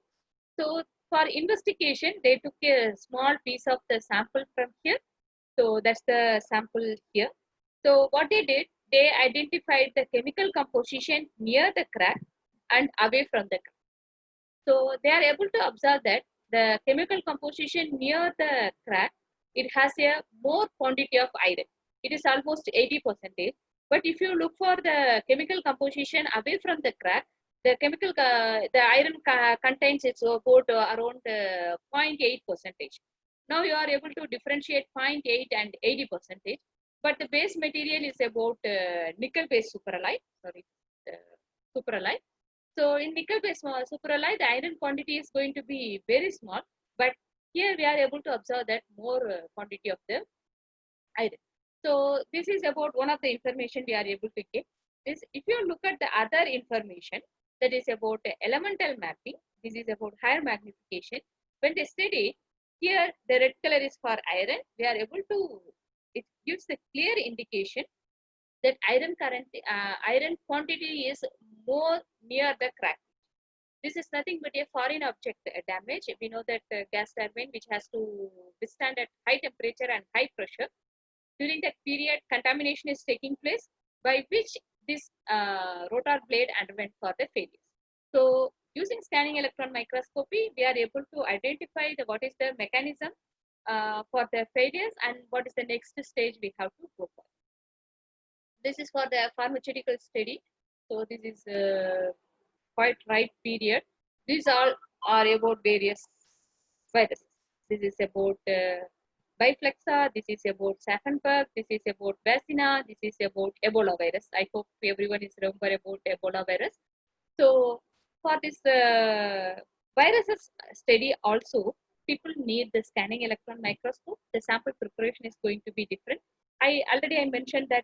D: So for investigation, they took a small piece of the sample from here. So that's the sample here. So what they did, they identified the chemical composition near the crack and away from the crack. So they are able to observe that the chemical composition near the crack, it has a more quantity of iron. It is almost 80%. But if you look for the chemical composition away from the crack, the chemical, the iron contains it's about around 0.8%. Now you are able to differentiate 0.8 and 80%. But the base material is about nickel-based superalloy. Superalloy. So in nickel-based superalloy, the iron quantity is going to be very small. But here we are able to observe that more quantity of the iron. So this is about one of the information we are able to get. This, if you look at the other information, that is about elemental mapping. This is about higher magnification. When they study, here the red color is for iron. We are able to, it gives a clear indication that iron quantity is more near the crack. This is nothing but a foreign object damage. We know that gas turbine which has to withstand at high temperature and high pressure. During that period, contamination is taking place by which this rotor blade underwent for the failures. So using scanning electron microscopy, we are able to identify what is the mechanism for the failures and what is the next stage we have to go for. This is for the pharmaceutical study. So this is quite right period. These all are about various viruses. This is about Biflexa, this is about Safenberg, this is about Vacina, this is about Ebola virus. I hope everyone is remember about Ebola virus. So for this viruses study also, people need the scanning electron microscope. The sample preparation is going to be different. I mentioned that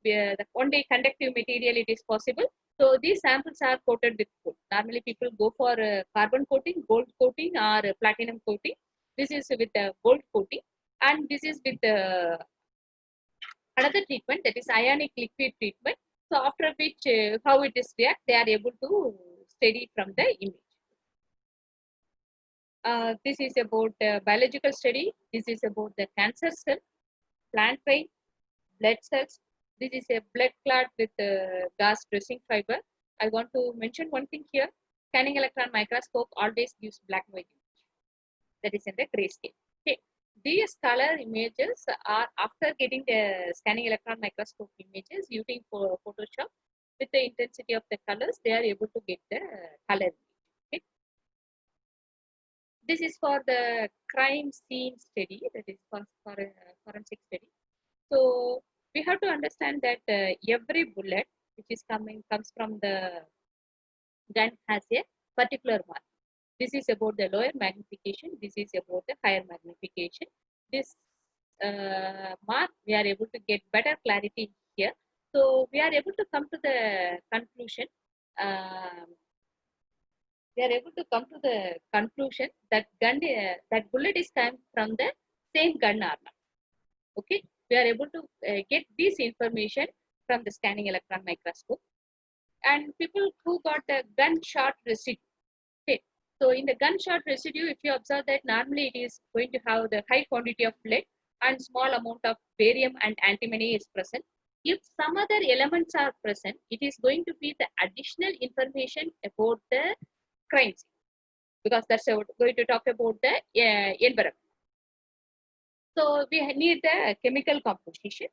D: the only conductive material it is possible. So these samples are coated with gold. Normally people go for carbon coating, gold coating or platinum coating. This is with the gold coating, and this is with another treatment, that is ionic liquid treatment. So after which how it is react, they are able to study from the image. This is about biological study. This is about the cancer cell, plant vein, blood cells. This is a blood clot with gas dressing fiber. I want to mention one thing here. Scanning electron microscope always gives black and white image. That is in the grayscale. Okay. These color images are after getting the scanning electron microscope images using Photoshop. With the intensity of the colors, they are able to get the color image. Okay. This is for the crime scene study, that is for a forensic study. So we have to understand that every bullet which is comes from the gun has a particular mark. This is about the lower magnification. This is about the higher magnification. This mark, we are able to get better clarity here. So we are able to come to the conclusion. Um, we are able to come to the conclusion that that bullet is come from the same gun or not. Okay, we are able to get this information from the scanning electron microscope. And people who got the gunshot residue. Okay. So in the gunshot residue, if you observe that normally it is going to have the high quantity of lead and small amount of barium and antimony is present. If some other elements are present, it is going to be the additional information about the crime scene, because that's going to talk about the environment. So we need the chemical composition.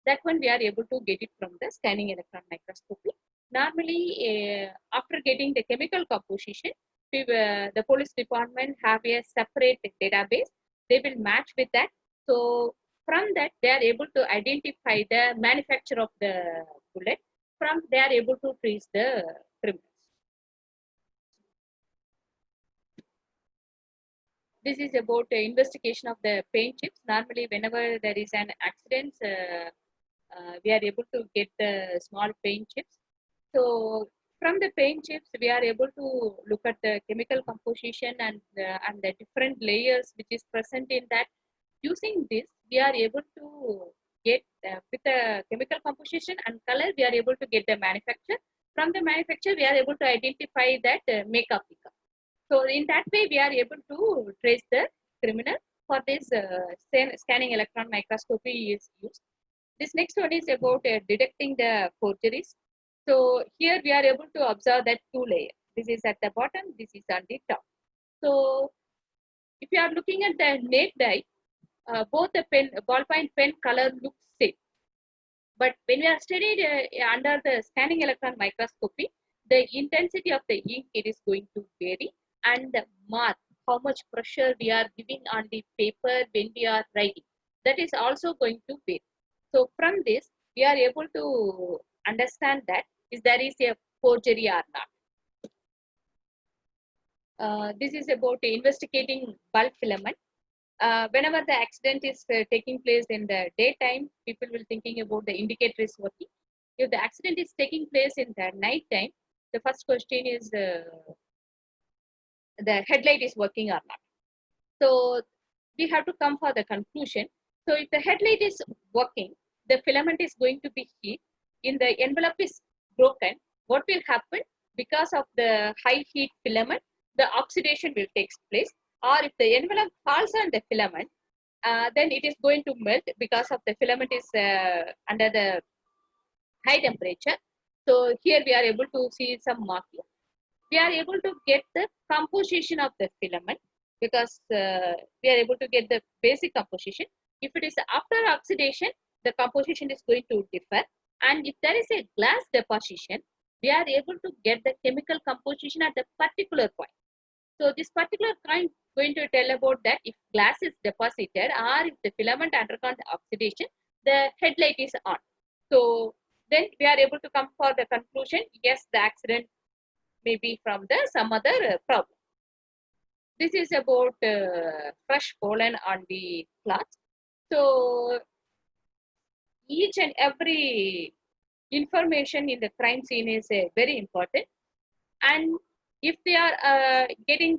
D: That one we are able to get it from the scanning electron microscopy. Normally, after getting the chemical composition, the police department have a separate database. They will match with that. So from that, they are able to identify the manufacturer of the bullet. From they are able to trace the criminals. This is about the investigation of the paint chips. Normally, whenever there is an accident, we are able to get the small paint chips. So from the paint chips, we are able to look at the chemical composition and the different layers which is present in that. Using this, we are able to get with the chemical composition and color, we are able to get the manufacturer. From the manufacturer, we are able to identify that makeup. So in that way, we are able to trace the criminal. For this, scanning electron microscopy is used. This next one is about detecting the forgeries. So here we are able to observe that two layers. This is at the bottom, this is on the top. So if you are looking at the naked eye, both the ballpoint pen color looks same. But when we are studied under the scanning electron microscopy, the intensity of the ink, it is going to vary, and the mark, how much pressure we are giving on the paper when we are writing, that is also going to vary. So from this, we are able to understand that if there is a forgery or not. This is about investigating bulk filament. Whenever the accident is taking place in the daytime, people will thinking about the indicator is working. If the accident is taking place in the night time, the first question is the headlight is working or not. So we have to come for the conclusion. So if the headlight is working, the filament is going to be heat. In the envelope is broken, what will happen? Because of the high heat filament, the oxidation will take place. Or if the envelope falls on the filament, then it is going to melt because of the filament is under the high temperature. So here we are able to see some marking. We are able to get the composition of the filament because we are able to get the basic composition. If it is after oxidation, the composition is going to differ. And if there is a glass deposition, we are able to get the chemical composition at the particular point. So this particular point going to tell about that if glass is deposited or if the filament undergone oxidation, the headlight is on. So then we are able to come for the conclusion, yes, the accident may be from the some other problem. This is about fresh pollen on the cloth. So each and every information in the crime scene is very important. And if they are getting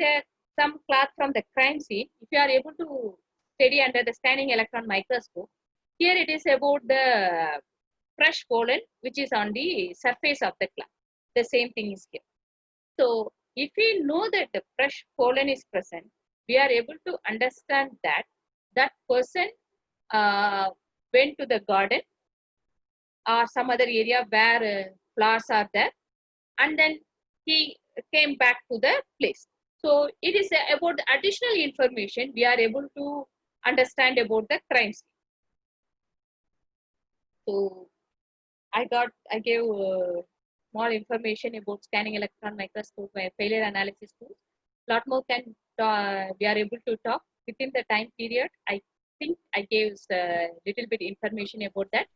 D: some cloth from the crime scene, if you are able to study under the scanning electron microscope, here it is about the fresh pollen which is on the surface of the cloth. The same thing is here. So if we know that the fresh pollen is present, we are able to understand that that person went to the garden or some other area where flowers are there, and then he came back to the place. So it is about the additional information we are able to understand about the crime scene. So I gave small information about scanning electron microscope failure analysis tools. Lot more can we are able to talk within the time period. I think I gave a little bit information about that.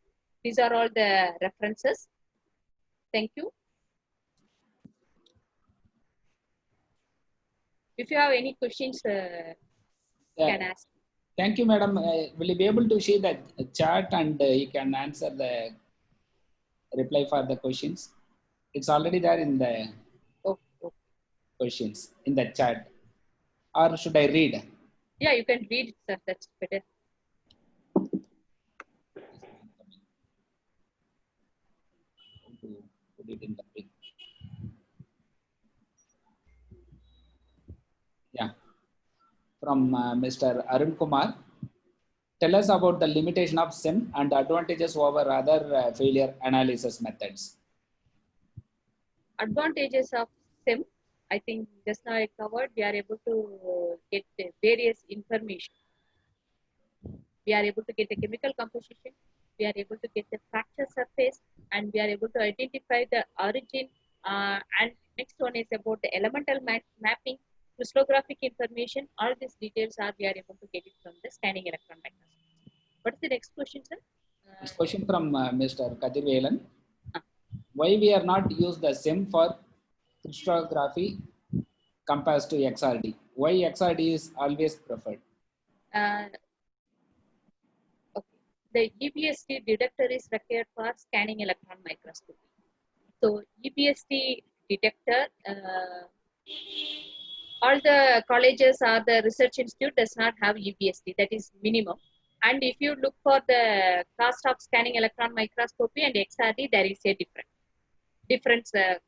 D: These are all the references. Thank you. If you have any questions, can ask.
B: Thank you, madam. Will you be able to share the chat and you can answer the reply for the questions? It's already there in the questions in the chat. Or should I read?
D: Yeah, you can read it, sir. That's better.
B: Put it in the page. Yeah. From Mr. Arun Kumar. Tell us about the limitation of SIM and advantages over other failure analysis methods.
D: Advantages of SIM, I think just now I covered, we are able to get various information. We are able to get the chemical composition, we are able to get the fracture surface, and we are able to identify the origin. And next one is about the elemental mapping, crystallographic information. All these details we are able to get it from the scanning electron microscope. What is the next question, sir?
B: Next question from Mr. Kadir Velan. Why we are not use the SIM for crystallography compared to XRD? Why XRD is always preferred?
D: Okay. The EBSD detector is required for scanning electron microscopy. So EBSD detector, all the colleges or the research institute does not have EBSD. That is minimum. And if you look for the cost of scanning electron microscopy and XRD, there is a difference.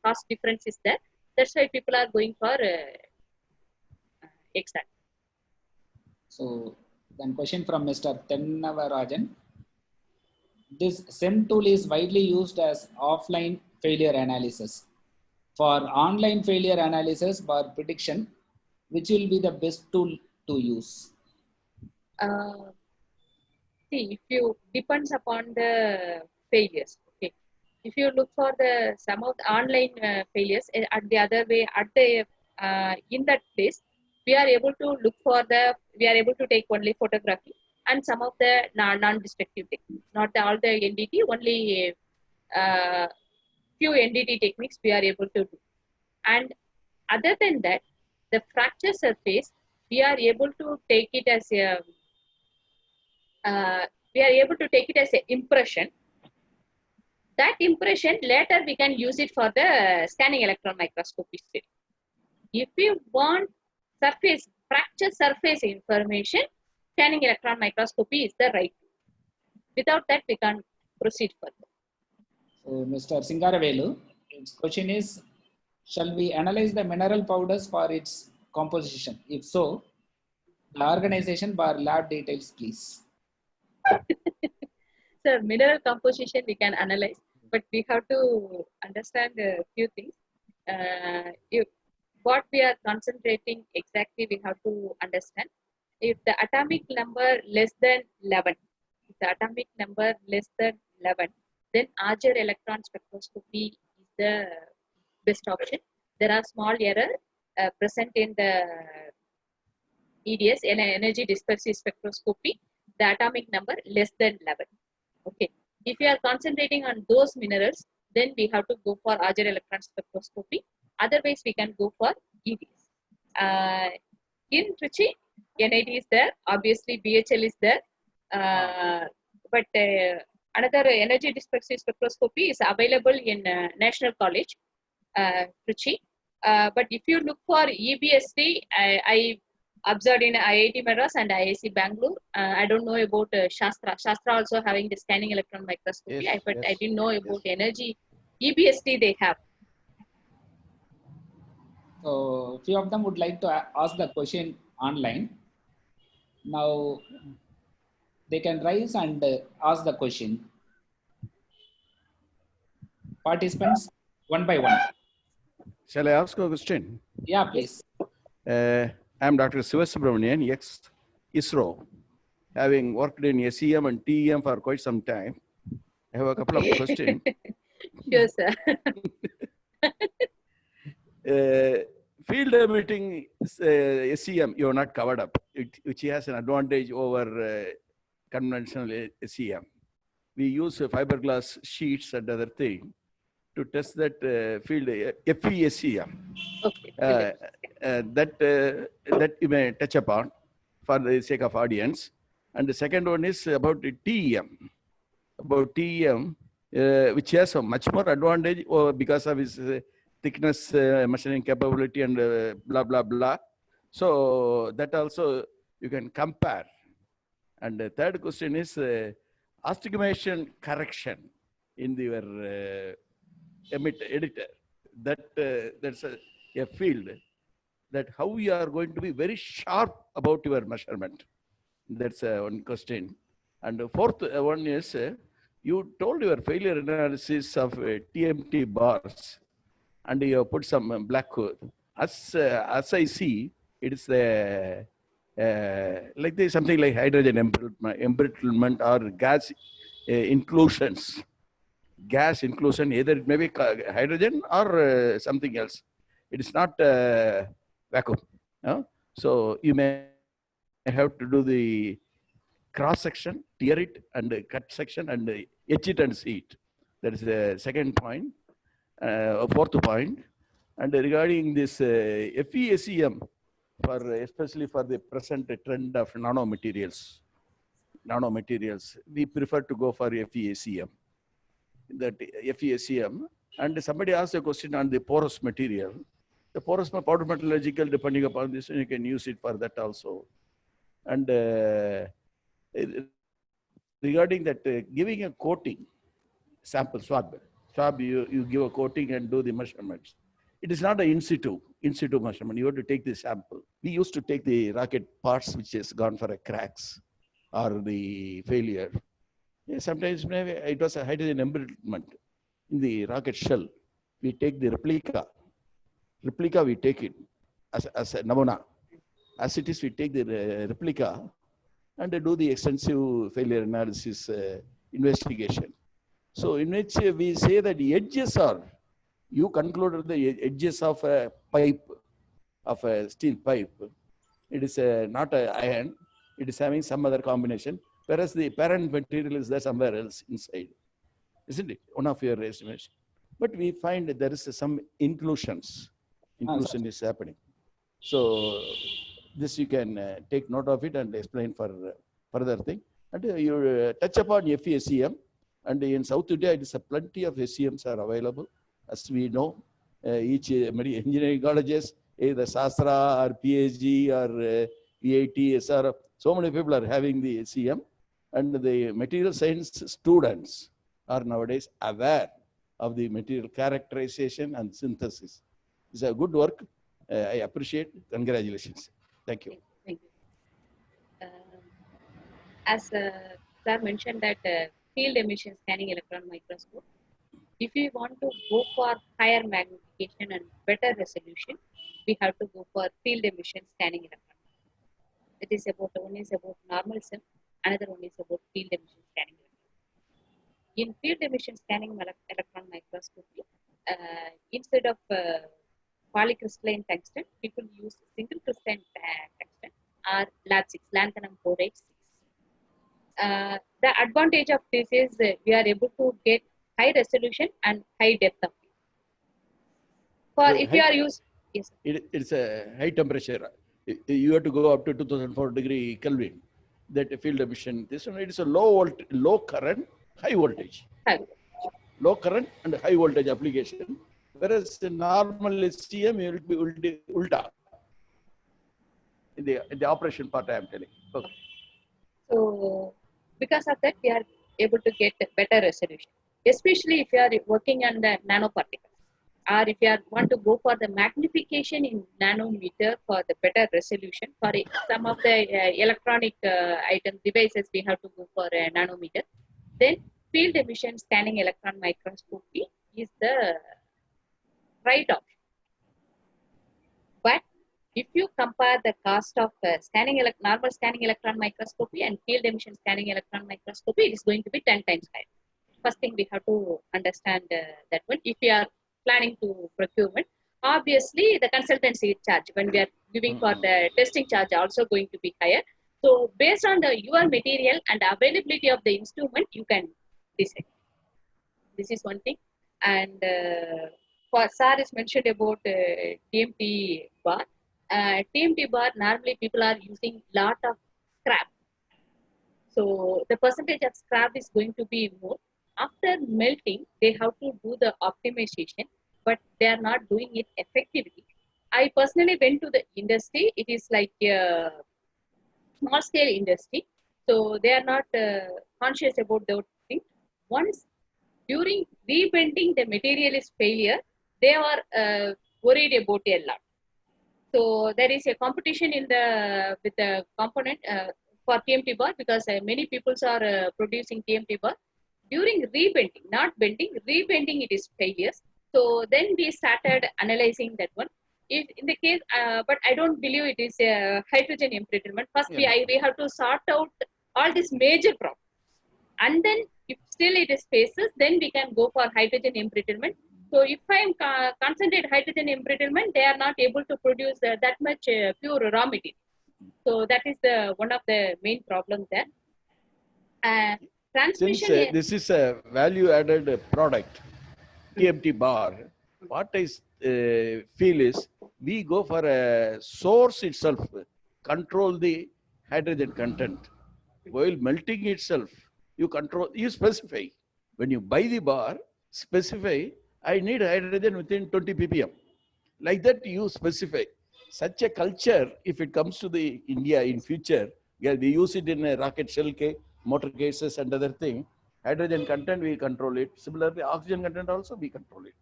D: Cost difference is there. That's why people are going for XRD.
B: So then question from Mr. Tennavarajan. This SIM tool is widely used as offline failure analysis. For online failure analysis or prediction, which will be the best tool to use?
D: See, if you depends upon the failures. Okay, if you look for the some of the online failures, at the other way, at the in that place, we are able to look for we are able to take only photography and some of the non-destructive techniques, not all the NDT, only few NDT techniques we are able to do. And other than that, the fracture surface, we are able to take it as a impression. That impression later we can use it for the scanning electron microscopy study. If we want fracture surface information, scanning electron microscopy is the right tool. Without that, we can't proceed further.
B: So, Mr. Singaravelu, his question is, shall we analyze the mineral powders for its composition? If so, the organization bar lab details, please.
D: So, mineral composition we can analyze, but we have to understand a few things. What we are concentrating exactly, we have to understand. If the atomic number less than 11, then Auger electron spectroscopy is the best option. There are small errors present in the EDS, energy dispersive spectroscopy, the atomic number less than 11. Okay. If you are concentrating on those minerals, then we have to go for Auger electron spectroscopy. Otherwise, we can go for EDS. In Trichy, NIT is there. Obviously, BHL is there. But another energy dispersive spectroscopy is available in National College, Trichy. But if you look for EBSD, I observed in IIT Madras and IIC Bangalore. I don't know about Shastra. Shastra also having the scanning electron microscopy.
F: Yes,
D: But
F: yes,
D: I didn't know about energy. EBSD they have.
B: So, few of them would like to ask the question online. Now, they can rise and ask the question. Participants, one by one.
F: Shall I ask a question?
B: Yeah, please.
F: I'm Dr. Sivasubramanian, ex-ISRO, having worked in SEM and TEM for quite some time. I have a couple of questions.
D: Sure, sir.
F: Field emitting SEM, you are not covered up, which has an advantage over conventional SEM. we use fiberglass sheets and other thing to test that field FESEM.
D: Okay.
F: That you may touch upon for the sake of audience. And the second one is about the TEM. About TEM, which has a much more advantage because of its thickness, measuring capability, and blah, blah, blah. So that also you can compare. And the third question is estimation correction in your editor. That's a field that how you are going to be very sharp about your measurement. That's one question. And the fourth one is you told your failure analysis of TMT bars, and you put some black code. As I see, it is like there's something like hydrogen embrittlement or gas inclusions. Gas inclusion, either it may be hydrogen or something else. It is not vacuum. No? So you may have to do the cross section, tear it, and cut section, and etch it and see it. That is the second point. Fourth point. And regarding this FESEM, especially for the present trend of nanomaterials, we prefer to go for FESEM. That FESEM. And somebody asked a question on the porous material. The porous powder metallurgical, depending upon this, you can use it for that also. And regarding that, giving a coating, sample swab, you give a coating and do the measurements. It is not an in situ measurement. You have to take the sample. We used to take the rocket parts which has gone for a cracks or the failure. Yeah, sometimes maybe it was a hydrogen embrittlement in the rocket shell. We take the replica we take it as a namuna. As it is, we take the replica and do the extensive failure analysis investigation. So in which we say that the edges are, you concluded the edges of a pipe, of a steel pipe. It is not an iron, it is having some other combination, whereas the parent material is there somewhere else inside. Isn't it? One of your estimations. But we find that there is some inclusion is happening. So this you can take note of it and explain for further thing. And you touch upon FESEM, and in South India, it is a plenty of SEMs are available. As we know, each engineering colleges, either Sastra or PhD or PIT, SR, so many people are having the SEM, and the material science students are nowadays aware of the material characterization and synthesis. It's a good work. I appreciate. Congratulations. Thank you.
D: Thank you. As sir mentioned that field emission scanning electron microscope, if we want to go for higher magnification and better resolution, we have to go for field emission scanning electron. It is about, one is about normal SEM, another one is about field emission scanning. In field emission scanning electron microscopy, instead of polycrystalline tungsten, people use single crystalline tungsten or LAB6, lanthanum borate 6. The advantage of this is we are able to get high resolution and high depth of field. For
F: So
D: if you are used, yes.
F: It's a high temperature. You have to go up to 2004 degree Kelvin. That field emission. This one, it is a low current, high voltage. Low current and high voltage application. Whereas the normal STM will be ulta. In the operation part, I am telling. Okay.
D: So because of that, we are able to get better resolution, especially if you are working on the nanoparticles, or if you want to go for the magnification in nanometer for the better resolution. For some of the electronic item devices, we have to go for a nanometer. Then field emission scanning electron microscopy is the right option. But if you compare the cost of normal scanning electron microscopy and field emission scanning electron microscopy, it is going to be 10 times higher. First thing we have to understand that one. If we are planning to procurement, obviously the consultancy charge when we are giving for the testing charge also going to be higher. So based on your material and availability of the instrument, you can design. This is one thing. And for Sir is mentioned about TMT bar. TMT bar, normally people are using lot of scrap. So the percentage of scrap is going to be more. After melting, they have to do the optimization, but they are not doing it effectively. I personally went to the industry. It is like a small scale industry. So they are not conscious about those things. Once during rebending the material is failure, they are worried about a lot. So there is a competition in the with the component for TMT bar because many people are producing TMT bar. During rebending, not bending, rebending it is failures. So then we started analyzing that one. If in the case, but I don't believe it is a hydrogen embrittlement. First, we have to sort out all these major problems, and then if still it is phases, then we can go for hydrogen embrittlement. So if I am concentrate hydrogen embrittlement, they are not able to produce that much pure raw material. So that is the one of the main problems there.
F: Since
D: Transmission.
F: this is a value-added product, TMT bar, what I feel is we go for a source itself, control the hydrogen content. While melting itself, you control, you specify. When you buy the bar, specify, I need hydrogen within 20 ppm. Like that, you specify. Such a culture, if it comes to the India in future, yeah, we use it in a rocket shell case, motor cases and other thing. Hydrogen content, we control it. Similarly, oxygen content also, we control it.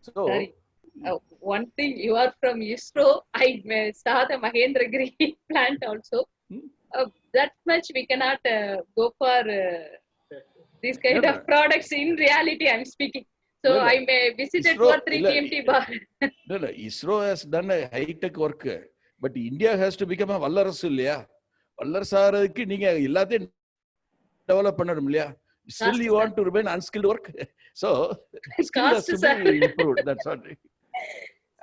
F: So,
D: Sorry. One thing, you are from ISRO. I saw the Mahendragiri plant also. That much we cannot go for these kind of products. In reality, I'm speaking. So I may visited
F: ISRO,
D: 2 or 3 TMT bar.
F: No, ISRO has done a high-tech work, but India has to become a Vallarasu இல்லையா? வல்லரசாருக்கு நீங்க எல்லாத்தையும் develop பண்ணணும் இல்லையா? Still you want to remain unskilled work. So skill has to be improved. That's what.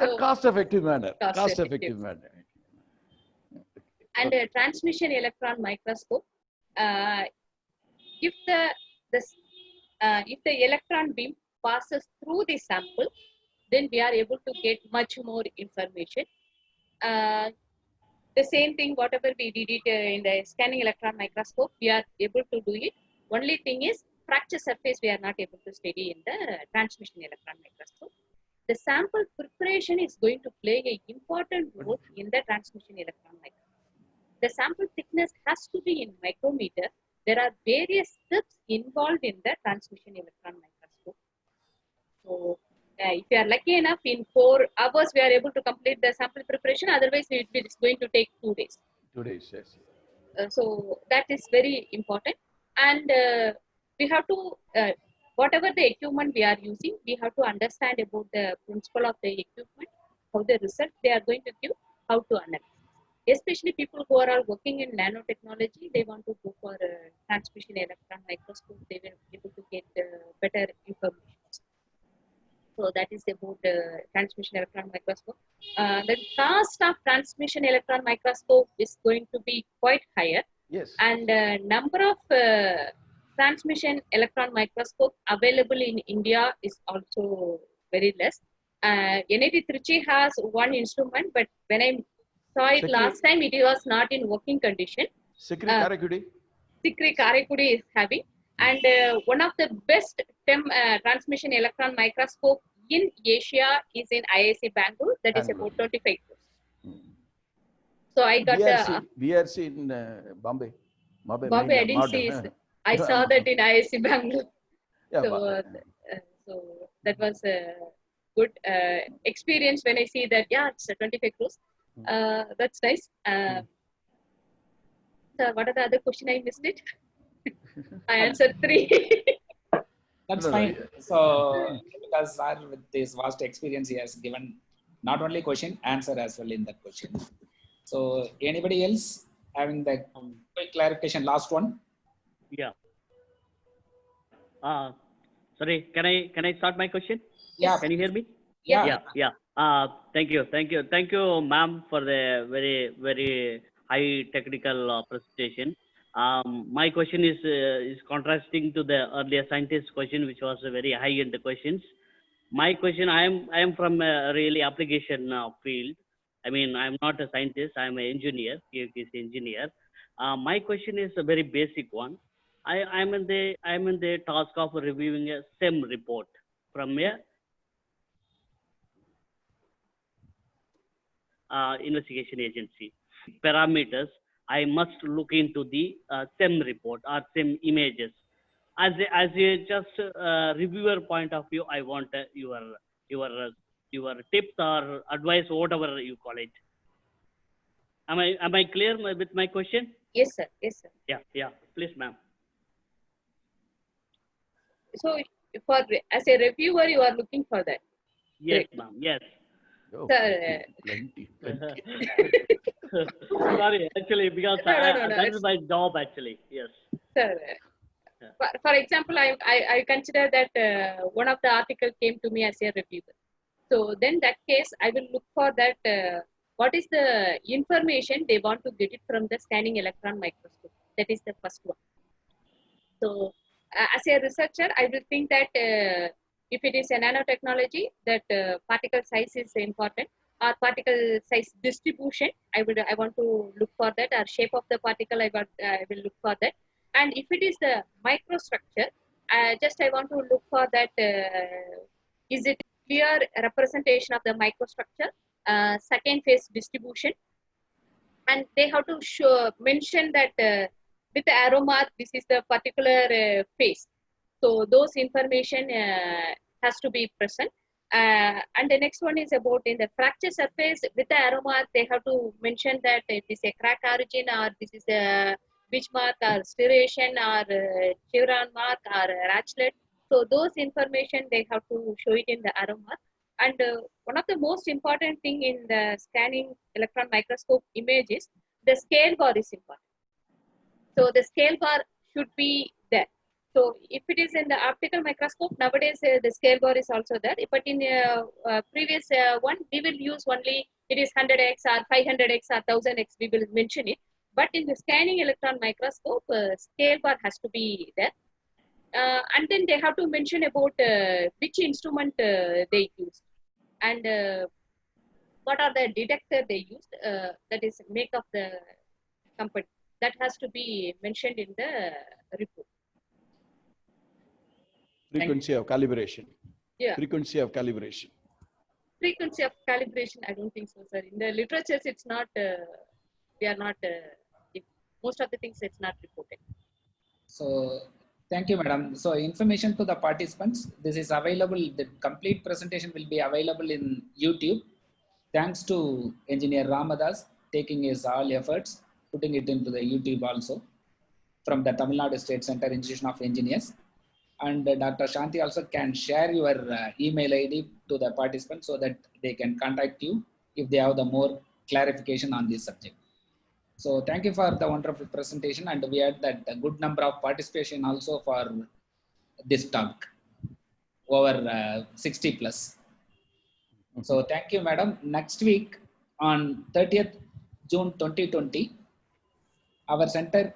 F: So, cost-effective manner. Cost-effective manner.
D: And a transmission electron microscope. If the electron beam passes through the sample, then we are able to get much more information. The same thing, whatever we did it in the scanning electron microscope, we are able to do it. Only thing is, fracture surface we are not able to study in the transmission electron microscope. The sample preparation is going to play an important role in the transmission electron microscope. The sample thickness has to be in micrometer. There are various steps involved in the transmission electron microscope. So, if you are lucky enough, in 4 hours we are able to complete the sample preparation. Otherwise, it is going to take 2 days.
F: 2 days, yes.
D: So that is very important. And we have to, whatever the equipment we are using, we have to understand about the principle of the equipment, how the result they are going to give, how to analyze. Especially people who are all working in nanotechnology, they want to go for transmission electron microscope. They will be able to get better information. So that is about transmission electron microscope. The cost of transmission electron microscope is going to be quite higher.
F: Yes.
D: And number of transmission electron microscope available in India is also very less. NIT Trichy has one instrument, but when I saw it last time, it was not in working condition.
F: Sikri Karakudi.
D: Sikri Karakudi is having. And one of the best transmission electron microscope in Asia is in IIC Bangalore. That is about 25 crores. So I got
F: VRC in Bombay.
D: Bombay, I didn't see. I saw that in IIC Bangalore.
F: Yeah,
D: so that was a good experience when I see that. Yeah, it's 25 crores. That's nice. So what are the other question? I missed it. I answered 3.
B: That's fine. So because sir, with this vast experience, he has given not only question, answer as well in that question. So anybody else having the quick clarification? Last one.
G: Yeah. Sorry, can I start my question?
B: Yeah.
G: Can you hear me?
B: Yeah.
G: Thank you, ma'am, for the very high technical presentation. My question is contrasting to the earlier scientist question, which was a very high end questions. My question, I am from a really application field. I mean, I'm not a scientist. I'm an engineer, PhD engineer. My question is a very basic one. I'm in the task of reviewing a SEM report from a investigation agency. Parameters I must look into the SEM report or SEM images. As a just reviewer point of view, I want your tips or advice, whatever you call it. Am I clear with my question?
D: Yes, sir. Yes, sir.
G: Yeah. Please, ma'am.
D: So, as a reviewer, you are looking for that.
G: Yes,
D: Great.
G: ma'am. Yes.
F: Oh,
D: Sir,
F: plenty.
G: Sorry, actually, because
D: No,
G: that
D: it's-
G: is my job, actually. Yes.
D: Sir, for example, I consider that one of the article came to me as a reviewer. So then that case, I will look for that. What is the information they want to get it from the scanning electron microscope? That is the first one. So as a researcher, I will think that if it is a nanotechnology, that particle size is important, or particle size distribution. I want to look for that, or shape of the particle. I will look for that. And if it is the microstructure, I want to look for that. Is it clear representation of the microstructure? Second phase distribution, and they have to mention that with the arrow mark, this is the particular phase. So those information has to be present. And the next one is about in the fracture surface with the arrow mark, they have to mention that it is a crack origin, or this is a wedge mark, or striation, or chevron mark, or ratchet. So those information they have to show it in the arrow mark. And one of the most important thing in the scanning electron microscope image is the scale bar is important. So the scale bar should be there. So if it is in the optical microscope, nowadays the scale bar is also there. But in previous one, we will use only it is 100x or 500x or 1000x, we will mention it. But in the scanning electron microscope, scale bar has to be there. And then they have to mention about which instrument they used, and what are the detector they used, that is make of the company. That has to be mentioned in the report.
F: Frequency of calibration.
D: Yeah.
F: Frequency of calibration.
D: Frequency of calibration, I don't think so, sir. In the literatures, it's not, we are not, most of the things it's not reported.
B: So thank you, madam. So information to the participants. This is available. The complete presentation will be available in YouTube. Thanks to Engineer Ramadas taking his all efforts, putting it into the YouTube also from the Tamil Nadu State Center Institution of Engineers. And Dr. Shanti also can share your email ID to the participants so that they can contact you if they have the more clarification on this subject. So thank you for the wonderful presentation, and we had that a good number of participation also for this talk, over 60 plus. So thank you, madam. Next week on 30th June 2020, our center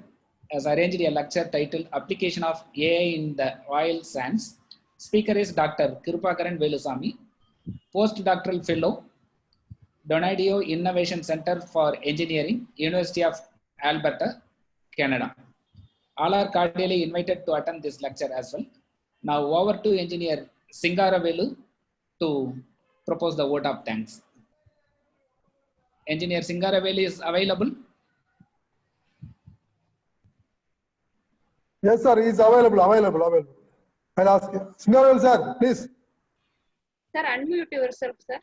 B: has arranged a lecture titled Application of AI in the Oil Sands. Speaker is Dr. Kirupakaran Velusamy, postdoctoral fellow, Donadio Innovation Center for Engineering, University of Alberta, Canada. All are cordially invited to attend this lecture as well. Now over to Engineer Singaravelu to propose the vote of thanks. Engineer Singaravelu is available.
C: Yes, sir, he is available. I'll ask you. Singaral, sir, please.
D: Sir, unmute yourself, sir.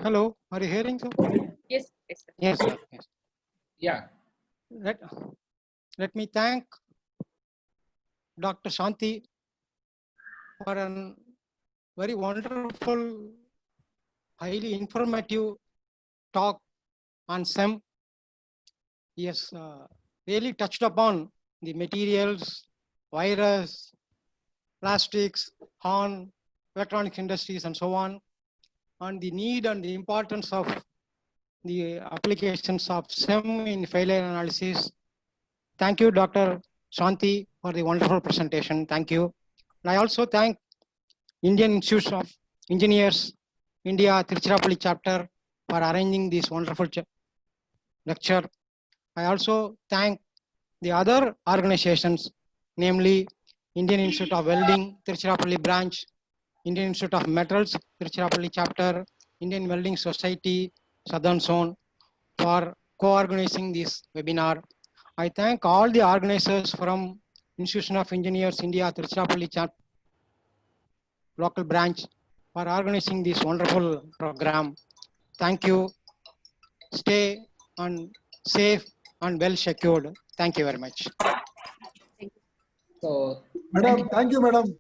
H: Hello, are you hearing, sir?
D: Yes, yes, sir.
H: Yes, sir. Yes.
B: Yeah.
H: Let me thank Dr. Shanti for a very wonderful, highly informative talk on SEM. He has really touched upon the materials, virus, plastics, horn, electronics industries, and so on. on the need and the importance of the applications of SEM in failure analysis. Thank you, Dr. Shanti, for the wonderful presentation. Thank you. And I also thank Indian Institute of Engineers, India, Tiruchirappalli chapter for arranging this wonderful lecture. I also thank the other organizations, namely Indian Institute of Welding, Tiruchirappalli branch, Indian Institute of Metals, Tiruchirappalli chapter, Indian Welding Society, Southern Zone, for co-organizing this webinar. I thank all the organizers from Institution of Engineers, India, Tiruchirappalli chapter, local branch, for organizing this wonderful program. Thank you. Stay and safe and well secured. Thank you very much.
B: So,
C: Madam, thank you, madam.